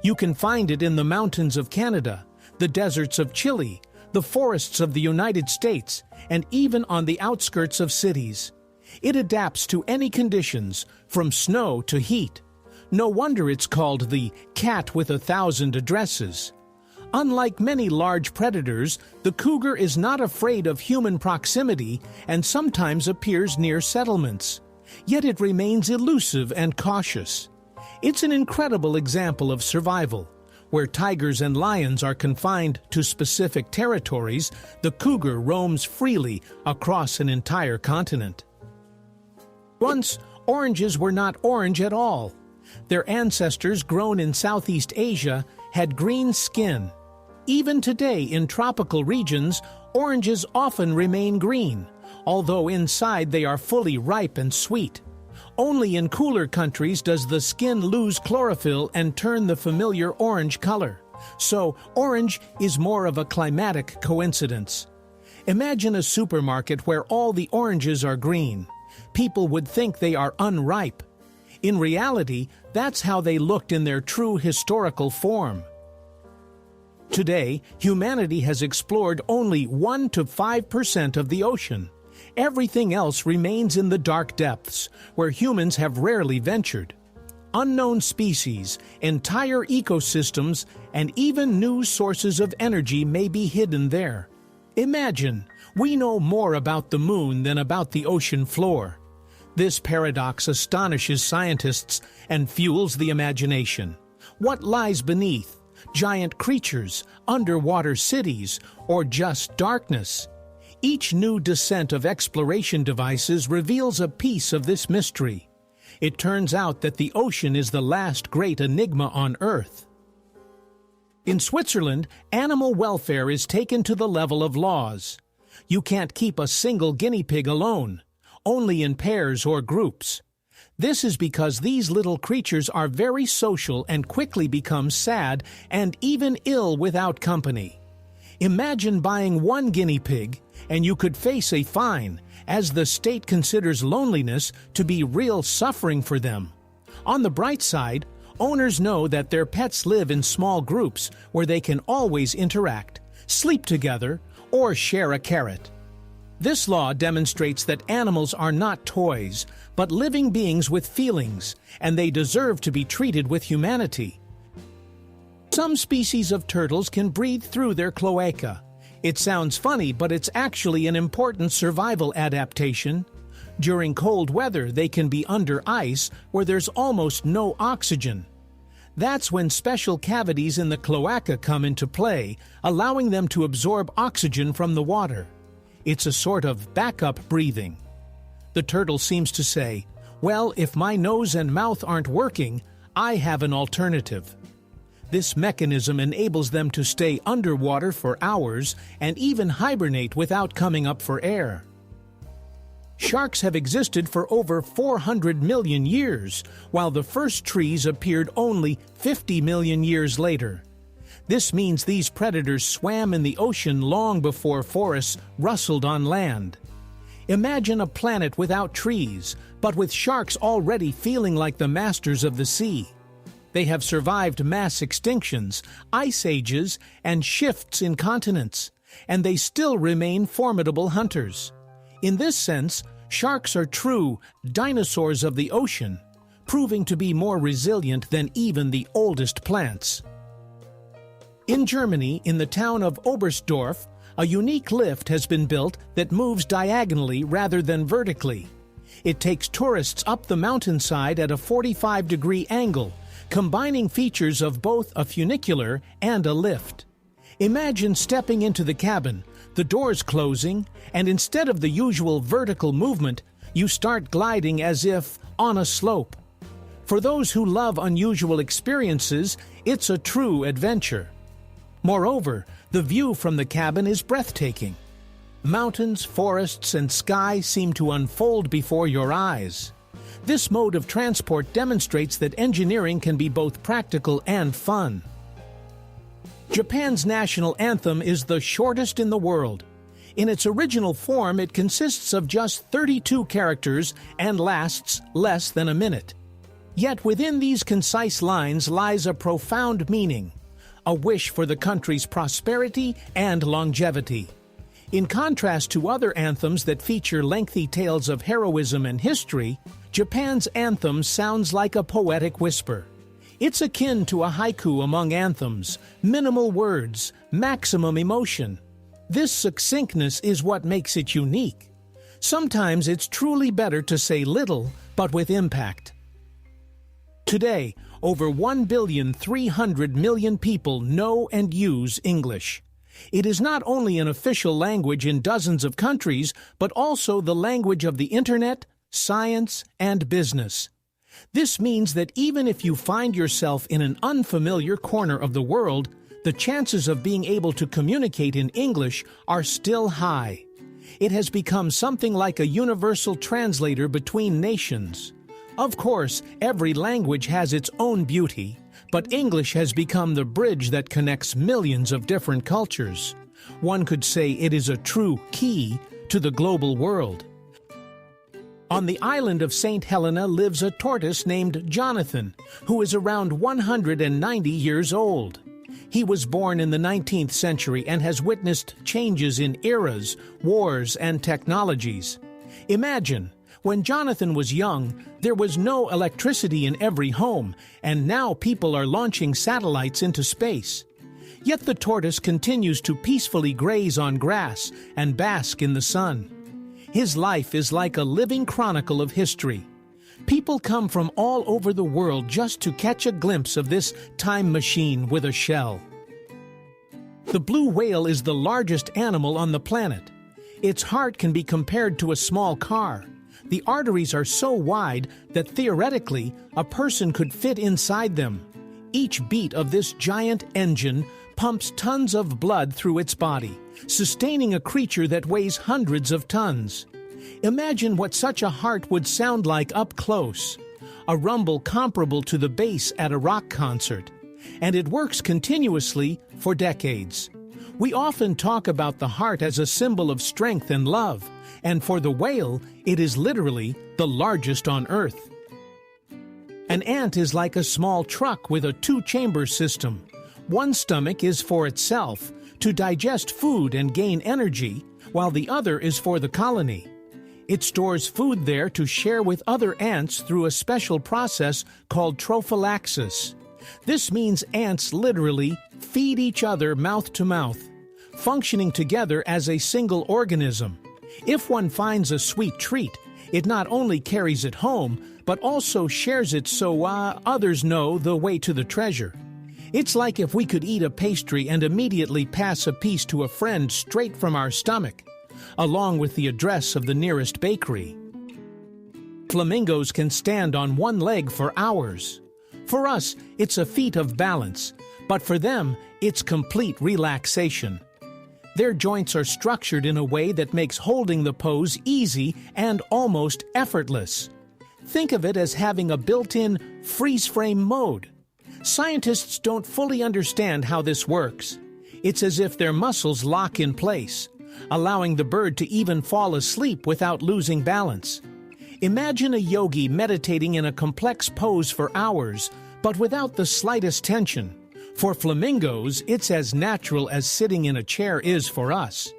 You can find it in the mountains of Canada, the deserts of Chile, the forests of the United States, and even on the outskirts of cities. It adapts to any conditions, from snow to heat. No wonder it's called the cat with 1,000 addresses. Unlike many large predators, the cougar is not afraid of human proximity and sometimes appears near settlements. Yet it remains elusive and cautious. It's an incredible example of survival. Where tigers and lions are confined to specific territories, the cougar roams freely across an entire continent. Once, oranges were not orange at all. Their ancestors, grown in Southeast Asia, had green skin. Even today, in tropical regions, oranges often remain green, although inside they are fully ripe and sweet. Only in cooler countries does the skin lose chlorophyll and turn the familiar orange color. So, orange is more of a climatic coincidence. Imagine a supermarket where all the oranges are green. People would think they are unripe. In reality, that's how they looked in their true historical form. Today, humanity has explored only 1 to 5% of the ocean. Everything else remains in the dark depths, where humans have rarely ventured. Unknown species, entire ecosystems, and even new sources of energy may be hidden there. Imagine, we know more about the moon than about the ocean floor. This paradox astonishes scientists and fuels the imagination. What lies beneath? Giant creatures, underwater cities, or just darkness? Each new descent of exploration devices reveals a piece of this mystery. It turns out that the ocean is the last great enigma on Earth. In Switzerland, animal welfare is taken to the level of laws. You can't keep a single guinea pig alone, only in pairs or groups. This is because these little creatures are very social and quickly become sad and even ill without company. Imagine buying one guinea pig, and you could face a fine, as the state considers loneliness to be real suffering for them. On the bright side, owners know that their pets live in small groups where they can always interact, sleep together, or share a carrot. This law demonstrates that animals are not toys, but living beings with feelings, and they deserve to be treated with humanity. Some species of turtles can breathe through their cloaca. It sounds funny, but it's actually an important survival adaptation. During cold weather, they can be under ice where there's almost no oxygen. That's when special cavities in the cloaca come into play, allowing them to absorb oxygen from the water. It's a sort of backup breathing. The turtle seems to say, "Well, if my nose and mouth aren't working, I have an alternative." This mechanism enables them to stay underwater for hours and even hibernate without coming up for air. Sharks have existed for over 400 million years, while the first trees appeared only 50 million years later. This means these predators swam in the ocean long before forests rustled on land. Imagine a planet without trees, but with sharks already feeling like the masters of the sea. They have survived mass extinctions, ice ages, and shifts in continents, and they still remain formidable hunters. In this sense, sharks are true dinosaurs of the ocean, proving to be more resilient than even the oldest plants. In Germany, in the town of Oberstdorf, a unique lift has been built that moves diagonally rather than vertically. It takes tourists up the mountainside at a 45-degree angle, combining features of both a funicular and a lift. Imagine stepping into the cabin, the doors closing, and instead of the usual vertical movement, you start gliding as if on a slope. For those who love unusual experiences, it's a true adventure. Moreover, the view from the cabin is breathtaking. Mountains, forests, and sky seem to unfold before your eyes. This mode of transport demonstrates that engineering can be both practical and fun. Japan's national anthem is the shortest in the world. In its original form, it consists of just 32 characters and lasts less than a minute. Yet within these concise lines lies a profound meaning, a wish for the country's prosperity and longevity. In contrast to other anthems that feature lengthy tales of heroism and history, Japan's anthem sounds like a poetic whisper. It's akin to a haiku among anthems, minimal words, maximum emotion. This succinctness is what makes it unique. Sometimes it's truly better to say little, but with impact. Today, over 1,300,000,000 people know and use English. It is not only an official language in dozens of countries, but also the language of the Internet, science, and business. This means that even if you find yourself in an unfamiliar corner of the world, the chances of being able to communicate in English are still high. It has become something like a universal translator between nations. Of course, every language has its own beauty, but English has become the bridge that connects millions of different cultures. One could say it is a true key to the global world. On the island of St. Helena lives a tortoise named Jonathan, who is around 190 years old. He was born in the 19th century and has witnessed changes in eras, wars, and technologies. Imagine, when Jonathan was young, there was no electricity in every home, and now people are launching satellites into space. Yet the tortoise continues to peacefully graze on grass and bask in the sun. His life is like a living chronicle of history. People come from all over the world just to catch a glimpse of this time machine with a shell. The blue whale is the largest animal on the planet. Its heart can be compared to a small car. The arteries are so wide that theoretically a person could fit inside them. Each beat of this giant engine pumps tons of blood through its body, sustaining a creature that weighs hundreds of tons. Imagine what such a heart would sound like up close. A rumble comparable to the bass at a rock concert. And it works continuously for decades. We often talk about the heart as a symbol of strength and love, and for the whale, it is literally the largest on Earth. An ant is like a small truck with a two-chamber system. One stomach is for itself, to digest food and gain energy, while the other is for the colony. It stores food there to share with other ants through a special process called trophallaxis. This means ants literally feed each other mouth to mouth, functioning together as a single organism. If one finds a sweet treat, it not only carries it home, but also shares it so others know the way to the treasure. It's like if we could eat a pastry and immediately pass a piece to a friend straight from our stomach, along with the address of the nearest bakery. Flamingos can stand on one leg for hours. For us, it's a feat of balance, but for them, it's complete relaxation. Their joints are structured in a way that makes holding the pose easy and almost effortless. Think of it as having a built-in freeze-frame mode. Scientists don't fully understand how this works. It's as if their muscles lock in place, allowing the bird to even fall asleep without losing balance. Imagine a yogi meditating in a complex pose for hours, but without the slightest tension. For flamingos, it's as natural as sitting in a chair is for us.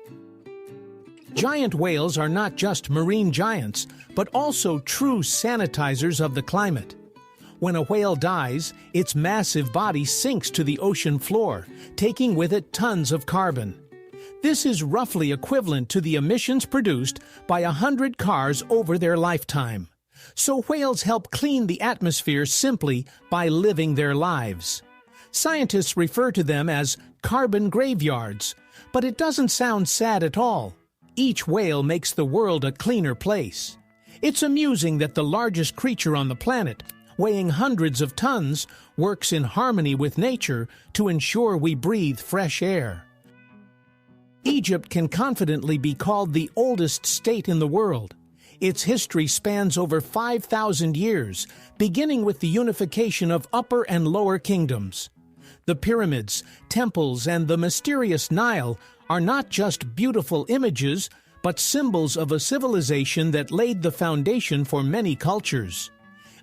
Giant whales are not just marine giants, but also true sanitizers of the climate. When a whale dies, its massive body sinks to the ocean floor, taking with it tons of carbon. This is roughly equivalent to the emissions produced by 100 cars over their lifetime. So whales help clean the atmosphere simply by living their lives. Scientists refer to them as carbon graveyards, but it doesn't sound sad at all. Each whale makes the world a cleaner place. It's amusing that the largest creature on the planet, weighing hundreds of tons, works in harmony with nature to ensure we breathe fresh air. Egypt can confidently be called the oldest state in the world. Its history spans over 5,000 years, beginning with the unification of Upper and Lower Kingdoms. The pyramids, temples, and the mysterious Nile are not just beautiful images, but symbols of a civilization that laid the foundation for many cultures.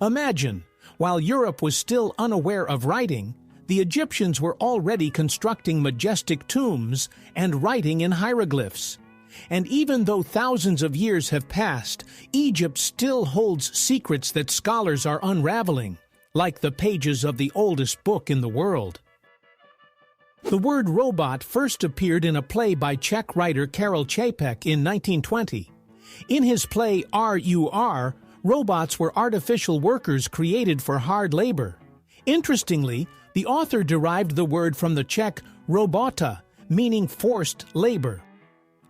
Imagine, while Europe was still unaware of writing, the Egyptians were already constructing majestic tombs and writing in hieroglyphs. And even though thousands of years have passed, Egypt still holds secrets that scholars are unraveling, like the pages of the oldest book in the world. The word robot first appeared in a play by Czech writer Karel Čapek in 1920. In his play R.U.R., robots were artificial workers created for hard labor. Interestingly, the author derived the word from the Czech robota, meaning forced labor.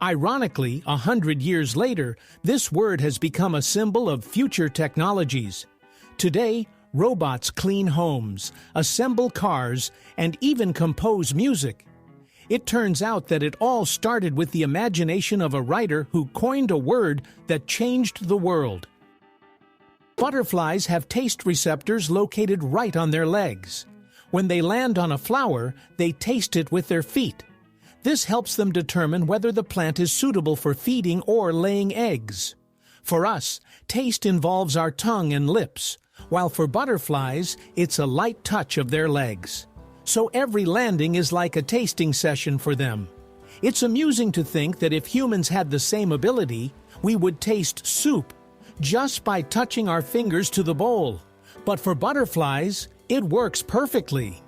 Ironically, 100 years later, this word has become a symbol of future technologies. Today, robots clean homes, assemble cars, and even compose music. It turns out that it all started with the imagination of a writer who coined a word that changed the world. Butterflies have taste receptors located right on their legs. When they land on a flower, they taste it with their feet. This helps them determine whether the plant is suitable for feeding or laying eggs. For us, taste involves our tongue and lips, while for butterflies, it's a light touch of their legs. So every landing is like a tasting session for them. It's amusing to think that if humans had the same ability, we would taste soup just by touching our fingers to the bowl. But for butterflies, it works perfectly.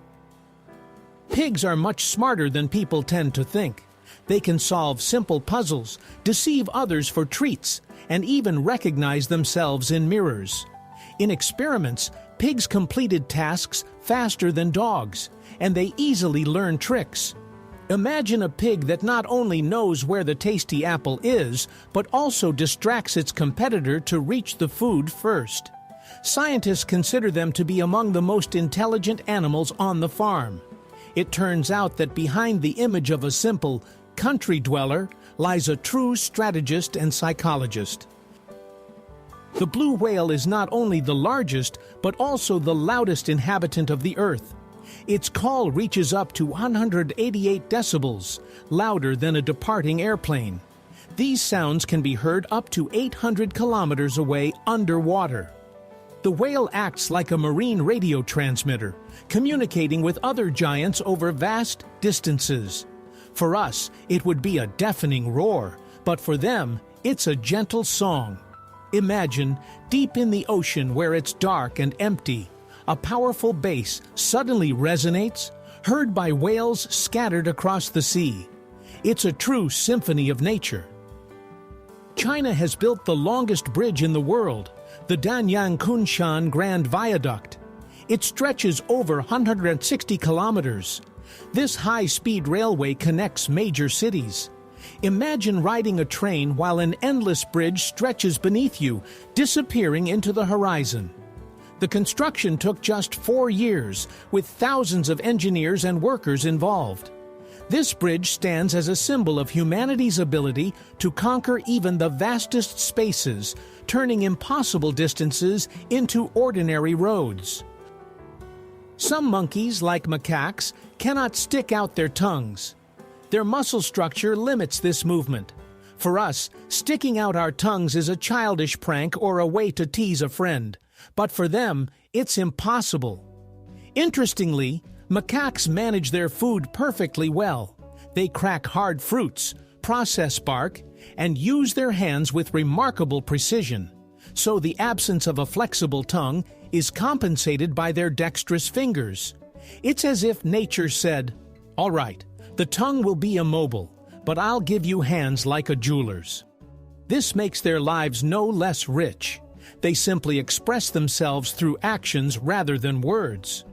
Pigs are much smarter than people tend to think. They can solve simple puzzles, deceive others for treats, and even recognize themselves in mirrors. In experiments, pigs completed tasks faster than dogs, and they easily learn tricks. Imagine a pig that not only knows where the tasty apple is, but also distracts its competitor to reach the food first. Scientists consider them to be among the most intelligent animals on the farm. It turns out that behind the image of a simple country dweller lies a true strategist and psychologist. The blue whale is not only the largest, but also the loudest inhabitant of the earth. Its call reaches up to 188 decibels, louder than a departing airplane. These sounds can be heard up to 800 kilometers away underwater. The whale acts like a marine radio transmitter, communicating with other giants over vast distances. For us, it would be a deafening roar, but for them, it's a gentle song. Imagine, deep in the ocean where it's dark and empty, a powerful bass suddenly resonates, heard by whales scattered across the sea. It's a true symphony of nature. China has built the longest bridge in the world, the Danyang Kunshan Grand Viaduct. It stretches over 160 kilometers. This high-speed railway connects major cities. Imagine riding a train while an endless bridge stretches beneath you, disappearing into the horizon. The construction took just 4 years, with thousands of engineers and workers involved. This bridge stands as a symbol of humanity's ability to conquer even the vastest spaces, turning impossible distances into ordinary roads. Some monkeys, like macaques, cannot stick out their tongues. Their muscle structure limits this movement. For us, sticking out our tongues is a childish prank or a way to tease a friend. But for them, it's impossible. Interestingly, macaques manage their food perfectly well. They crack hard fruits, process bark, and use their hands with remarkable precision. So the absence of a flexible tongue is compensated by their dexterous fingers. It's as if nature said, "All right, the tongue will be immobile, but I'll give you hands like a jeweler's." This makes their lives no less rich. They simply express themselves through actions rather than words.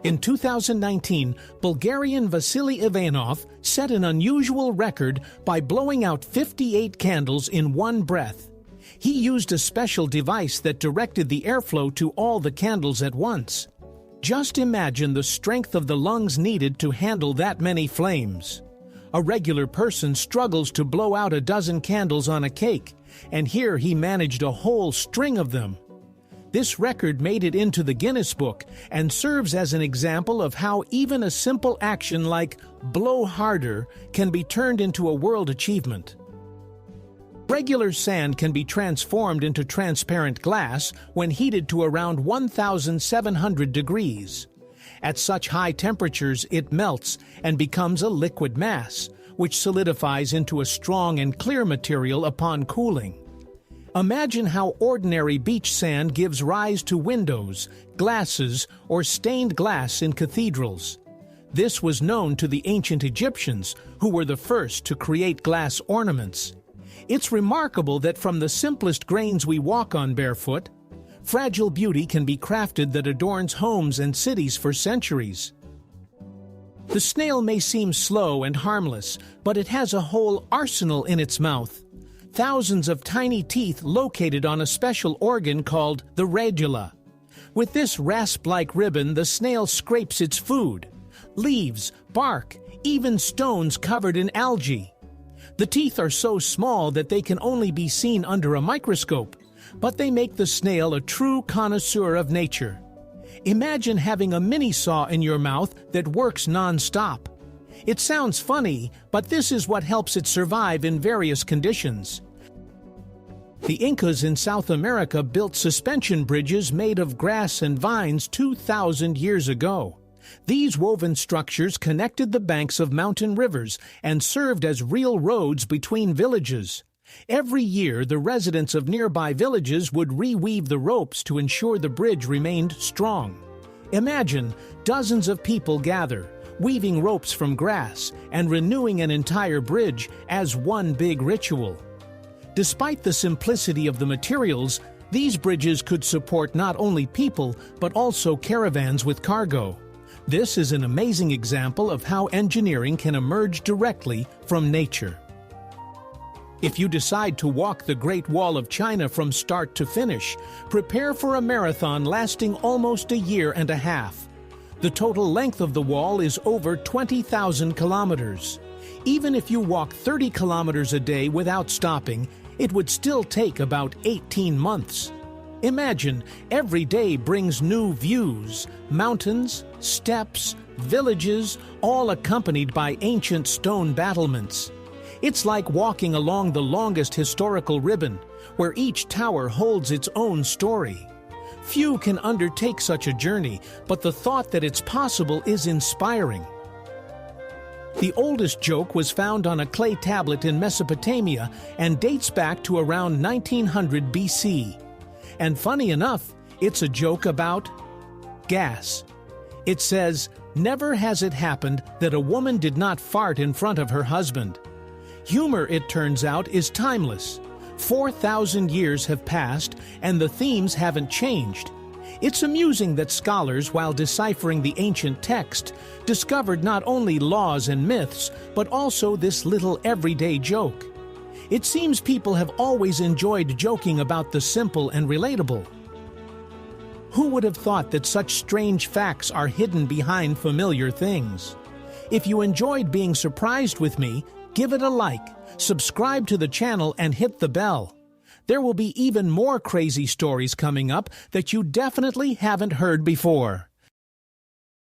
In 2019, Bulgarian Vasily Ivanov set an unusual record by blowing out 58 candles in one breath. He used a special device that directed the airflow to all the candles at once. Just imagine the strength of the lungs needed to handle that many flames. A regular person struggles to blow out a dozen candles on a cake, and here he managed a whole string of them. This record made it into the Guinness Book and serves as an example of how even a simple action like blow harder can be turned into a world achievement. Regular sand can be transformed into transparent glass when heated to around 1,700 degrees. At such high temperatures, it melts and becomes a liquid mass, which solidifies into a strong and clear material upon cooling. Imagine how ordinary beach sand gives rise to windows, glasses, or stained glass in cathedrals. This was known to the ancient Egyptians, who were the first to create glass ornaments. It's remarkable that from the simplest grains we walk on barefoot, fragile beauty can be crafted that adorns homes and cities for centuries. The snail may seem slow and harmless, but it has a whole arsenal in its mouth. Thousands of tiny teeth located on a special organ called the radula. With this rasp-like ribbon, the snail scrapes its food: leaves, bark, even stones covered in algae. The teeth are so small that they can only be seen under a microscope, but they make the snail a true connoisseur of nature. Imagine having a mini-saw in your mouth that works non-stop. It sounds funny, but this is what helps it survive in various conditions. The Incas in South America built suspension bridges made of grass and vines 2,000 years ago. These woven structures connected the banks of mountain rivers and served as real roads between villages. Every year, the residents of nearby villages would reweave the ropes to ensure the bridge remained strong. Imagine dozens of people gather, weaving ropes from grass and renewing an entire bridge as one big ritual. Despite the simplicity of the materials, these bridges could support not only people but also caravans with cargo. This is an amazing example of how engineering can emerge directly from nature. If you decide to walk the Great Wall of China from start to finish, prepare for a marathon lasting almost a year and a half. The total length of the wall is over 20,000 kilometers. Even if you walk 30 kilometers a day without stopping, it would still take about 18 months. Imagine every day brings new views, mountains, steps, villages, all accompanied by ancient stone battlements. It's like walking along the longest historical ribbon, where each tower holds its own story. Few can undertake such a journey, but the thought that it's possible is inspiring. The oldest joke was found on a clay tablet in Mesopotamia and dates back to around 1900 BC. And funny enough, it's a joke about gas. It says, "Never has it happened that a woman did not fart in front of her husband." Humor, it turns out, is timeless. 4,000 years have passed, and the themes haven't changed. It's amusing that scholars, while deciphering the ancient text, discovered not only laws and myths, but also this little everyday joke. It seems people have always enjoyed joking about the simple and relatable. Who would have thought that such strange facts are hidden behind familiar things? If you enjoyed being surprised with me, give it a like, subscribe to the channel, and hit the bell. There will be even more crazy stories coming up that you definitely haven't heard before.